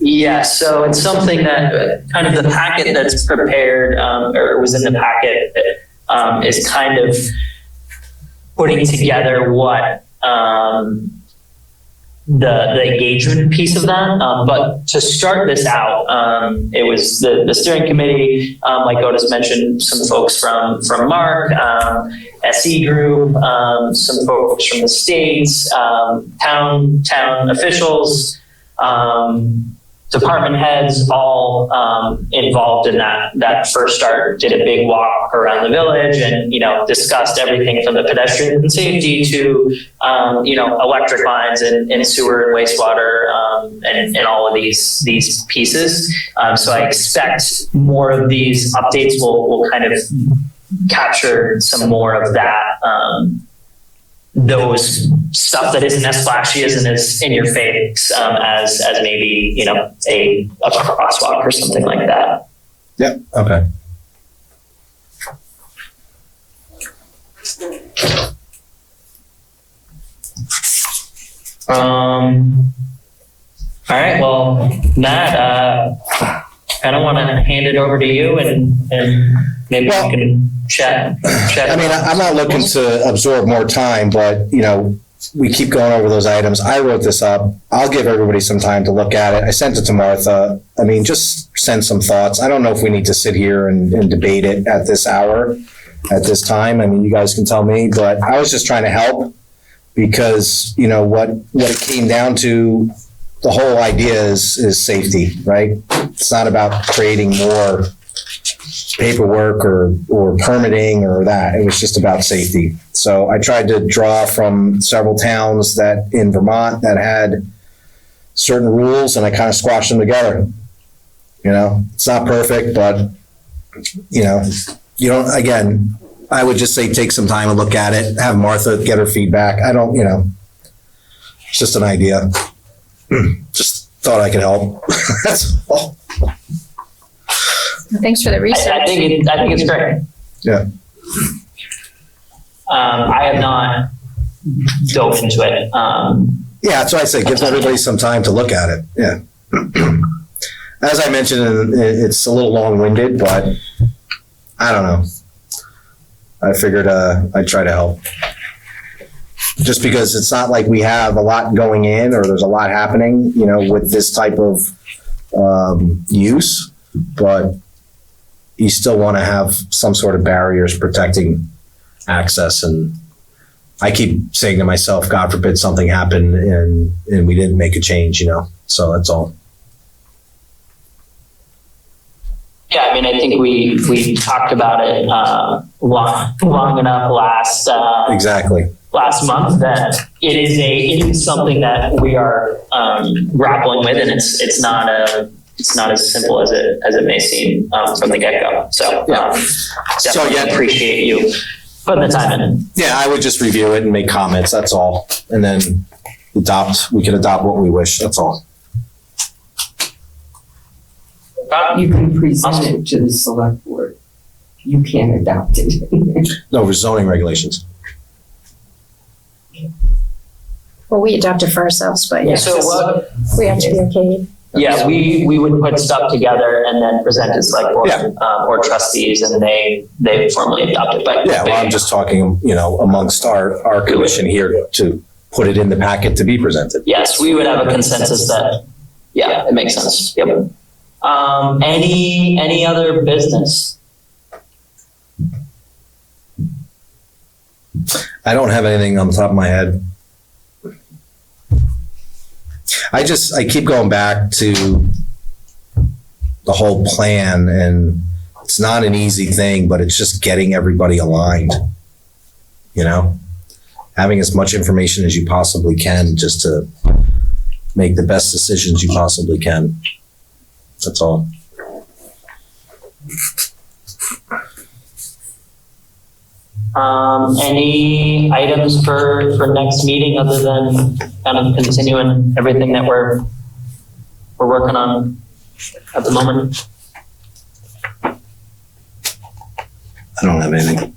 A: Yeah, so it's something that kind of the packet that's prepared, or was in the packet, is kind of putting together what the engagement piece of that. But to start this out, it was the steering committee, like Otis mentioned, some folks from Mark, SE Group, some folks from the states, town officials, department heads, all involved in that first start. Did a big walk around the village and, you know, discussed everything from the pedestrian safety to, you know, electric lines and sewer and wastewater, and all of these pieces. So I expect more of these updates will kind of capture some more of that, those stuff that isn't as flashy, isn't as in your face, as maybe, you know, a crosswalk or something like that.
B: Yeah. Okay.
A: All right. Well, Matt, I don't want to hand it over to you, and maybe we can chat.
B: I mean, I'm not looking to absorb more time, but, you know, we keep going over those items. I wrote this up. I'll give everybody some time to look at it. I sent it to Martha. I mean, just send some thoughts. I don't know if we need to sit here and debate it at this hour, at this time. I mean, you guys can tell me, but I was just trying to help, because, you know, what it came down to, the whole idea is safety, right? It's not about creating more paperwork or permitting or that. It was just about safety. So I tried to draw from several towns that in Vermont that had certain rules, and I kind of squashed them together. You know, it's not perfect, but, you know, you don't, again, I would just say take some time and look at it, have Martha get her feedback. I don't, you know, it's just an idea. Just thought I could help. That's all.
D: Thanks for the research.
A: I think it's great.
B: Yeah.
A: I have not dove into it.
B: Yeah, that's why I say give everybody some time to look at it. Yeah. As I mentioned, it's a little long-winded, but I don't know. I figured I'd try to help. Just because it's not like we have a lot going in or there's a lot happening, you know, with this type of use, but you still want to have some sort of barriers protecting access. And I keep saying to myself, God forbid something happened and we didn't make a change, you know, so that's all.
A: Yeah, I mean, I think we talked about it long enough last month that it is something that we are grappling with, and it's not as simple as it may seem from the get-go. So definitely appreciate you putting the time in.
B: Yeah, I would just review it and make comments. That's all, and then we can adopt what we wish. That's all.
G: You can present it to the select board. You can't adopt it.
B: No, for zoning regulations.
D: Well, we adopt it for ourselves, but yeah.
A: So what?
D: We have to be okay.
A: Yeah, we would put stuff together and then present it to select board or trustees, and they formally adopt it. But
B: yeah, well, I'm just talking, you know, amongst our commission here to put it in the packet to be presented.
A: Yes, we would have a consensus that, yeah, it makes sense. Yep. Any other business?
B: I don't have anything on the top of my head. I keep going back to the whole plan, and it's not an easy thing, but it's just getting everybody aligned, you know, having as much information as you possibly can just to make the best decisions you possibly can. That's all.
A: Any items for next meeting other than kind of continuing everything that we're working on at the moment?
B: I don't have anything.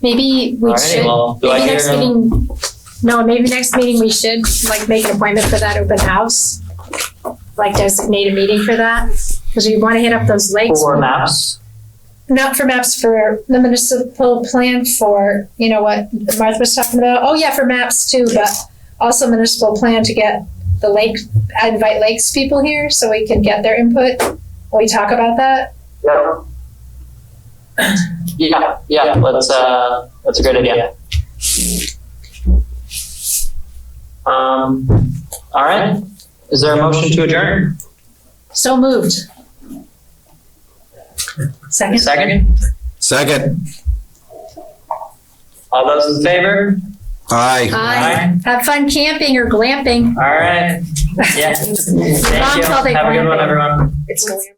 D: Maybe we
A: Alrighty,
D: should,
A: well, do I
D: maybe next
A: hear-
D: meeting, no, maybe next meeting we should like make an appointment for that open house. Like designate a meeting for that, because we want to hit up those lakes.
A: For maps?
D: Not for maps, for the municipal plan for, you know what Martha was talking about? Oh yeah, for maps too, but also municipal plan to get the lake, invite lakes people here so we can get their input when we talk about that.
A: Yeah, that's a great idea. All right, is there a motion to adjourn?
D: So moved. Second?
B: Second.
A: All those in favor?
B: Aye.
D: Aye. Have fun camping or glamping.
A: All right, yeah, thank you,
D: Mom called it
A: have a good one,
D: glamping.
A: everyone.
D: It's glamping.